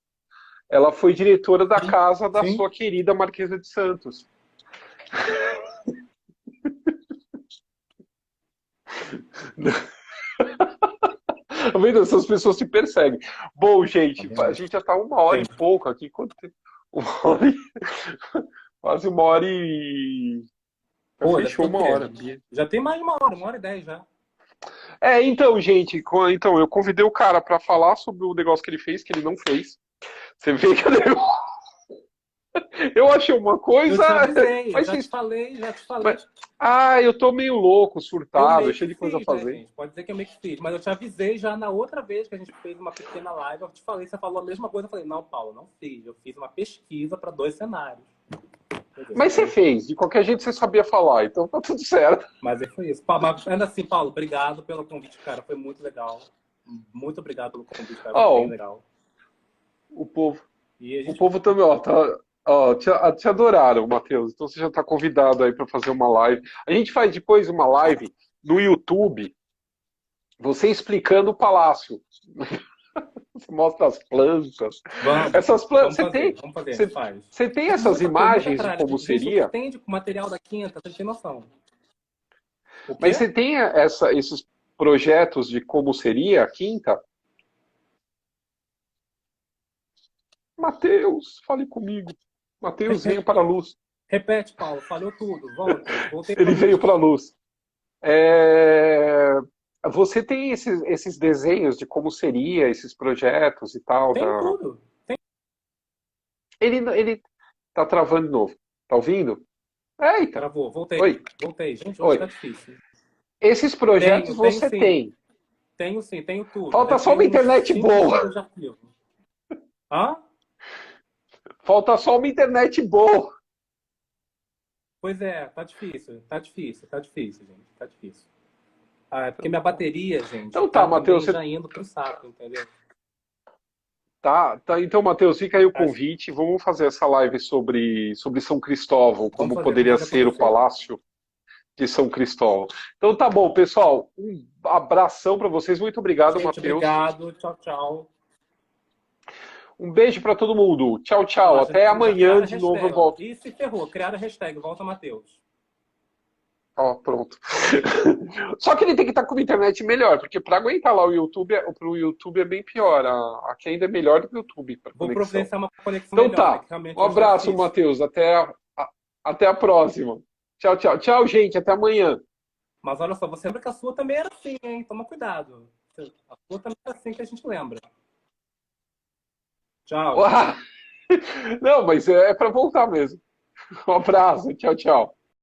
Speaker 1: Ela foi diretora da
Speaker 2: Sim,
Speaker 1: casa da
Speaker 2: sim.
Speaker 1: sua querida Marquesa de Santos. Tá vendo? Essas pessoas se perseguem. Bom,
Speaker 2: Tá
Speaker 1: gente, a
Speaker 2: vendo?
Speaker 1: gente já está 1 hora e
Speaker 2: Sim.
Speaker 1: pouco aqui. Quanto tempo? 1 hora e... Quase 1 hora e... Já
Speaker 2: Pô, deve ter
Speaker 1: fechou
Speaker 2: o
Speaker 1: 1 hora,
Speaker 2: quê?
Speaker 1: Bia.
Speaker 2: Já tem mais de 1 hora e 10 já.
Speaker 1: Então, gente, então, eu convidei o cara para falar sobre o negócio que ele fez, que ele não fez. Você vê que eu achei uma
Speaker 2: Eu
Speaker 1: coisa,
Speaker 2: te avisei, eu
Speaker 1: mas
Speaker 2: já te
Speaker 1: vocês.
Speaker 2: falei, já te falei.
Speaker 1: Mas, eu tô meio louco,
Speaker 2: Eu
Speaker 1: surtado,
Speaker 2: meio
Speaker 1: cheio
Speaker 2: que
Speaker 1: de coisa a
Speaker 2: fiz, né,
Speaker 1: fazer.
Speaker 2: gente? Pode dizer que eu meio que fiz. Mas eu te avisei já na outra vez que a gente fez uma pequena live. Eu te falei, você falou a mesma coisa. Eu falei, não, Paulo, não fiz. Eu fiz uma pesquisa para 2 cenários. Meu Deus,
Speaker 1: Mas você
Speaker 2: foi.
Speaker 1: fez, de qualquer jeito você sabia falar, então tá tudo certo.
Speaker 2: Mas aí foi isso. Mas ainda assim, Paulo, obrigado pelo convite, cara. Foi muito legal. Muito obrigado pelo convite, cara. Foi bem
Speaker 1: Ó,
Speaker 2: legal.
Speaker 1: o povo.
Speaker 2: E a
Speaker 1: O
Speaker 2: gente.
Speaker 1: povo também, te adoraram, Matheus. Então você já tá convidado aí para fazer uma live. A gente faz depois uma live no YouTube, você explicando o palácio. Você mostra as plantas.
Speaker 2: Vamos,
Speaker 1: Essas plantas,
Speaker 2: vamos fazer, vamos fazer, a gente faz.
Speaker 1: você tem
Speaker 2: Tem
Speaker 1: essas
Speaker 2: muita coisa, muita
Speaker 1: imagens de
Speaker 2: caralho.
Speaker 1: como
Speaker 2: Gente, o que
Speaker 1: seria?
Speaker 2: tem de material da quinta, você tem noção? O
Speaker 1: Mas
Speaker 2: quê?
Speaker 1: você tem esses projetos de como seria a quinta? Mateus, fale comigo. Mateus, venha para a luz.
Speaker 2: Repete, Paulo, falhou tudo. Volta, voltei pra
Speaker 1: Ele veio
Speaker 2: luz.
Speaker 1: para a luz. É, Você tem esses desenhos de como seria esses projetos e tal?
Speaker 2: Tem tudo.
Speaker 1: Ele tá travando de novo. Tá ouvindo? Eita!
Speaker 2: Travou, voltei,
Speaker 1: Oi,
Speaker 2: voltei. Gente, hoje tá
Speaker 1: oi.
Speaker 2: difícil.
Speaker 1: Esses projetos
Speaker 2: Tenho
Speaker 1: você
Speaker 2: sim.
Speaker 1: tem.
Speaker 2: Tenho sim, tenho tudo.
Speaker 1: Falta
Speaker 2: Eu
Speaker 1: só uma
Speaker 2: tenho uns
Speaker 1: internet
Speaker 2: 5
Speaker 1: boa.
Speaker 2: gigas de arquivo. Hã?
Speaker 1: Falta só uma internet boa.
Speaker 2: Pois é, tá difícil, gente, tá difícil. É porque
Speaker 1: Então
Speaker 2: minha
Speaker 1: tá.
Speaker 2: bateria, gente,
Speaker 1: Então tá,
Speaker 2: tá
Speaker 1: Matheus.
Speaker 2: também já indo pro saco, entendeu?
Speaker 1: Tá, tá. Então, Matheus, fica aí o
Speaker 2: Acho-
Speaker 1: convite. Vamos fazer essa live sobre São Cristóvão,
Speaker 2: Vamos
Speaker 1: como
Speaker 2: fazer, vamos
Speaker 1: poderia
Speaker 2: fazer
Speaker 1: ser o
Speaker 2: acontecer.
Speaker 1: Palácio de São Cristóvão. Então, tá bom, pessoal. Um abração para vocês. Muito obrigado,
Speaker 2: Gente,
Speaker 1: Matheus.
Speaker 2: obrigado. Tchau, tchau.
Speaker 1: Um beijo para todo mundo. Tchau, tchau.
Speaker 2: Ó,
Speaker 1: Até
Speaker 2: já
Speaker 1: amanhã
Speaker 2: criaram a
Speaker 1: de novo eu
Speaker 2: hashtag, ó.
Speaker 1: volto.
Speaker 2: E se ferrou, criaram a hashtag, volta Matheus.
Speaker 1: Ó, pronto. Só que ele tem que estar com uma internet melhor, porque para aguentar lá o YouTube, pro YouTube é bem pior. Aqui ainda é melhor do que o YouTube para
Speaker 2: Vou
Speaker 1: conexão.
Speaker 2: providenciar uma conexão
Speaker 1: Então
Speaker 2: melhor, né?
Speaker 1: tá.
Speaker 2: Que realmente
Speaker 1: Um
Speaker 2: hoje tá
Speaker 1: abraço,
Speaker 2: difícil.
Speaker 1: Matheus. Até a próxima. Tchau, tchau. Tchau, gente. Até amanhã.
Speaker 2: Mas olha só, você lembra que a sua também era assim, hein? Toma cuidado. A sua também era assim que a gente lembra. Tchau.
Speaker 1: Não, mas é para voltar mesmo. Um abraço. Tchau, tchau.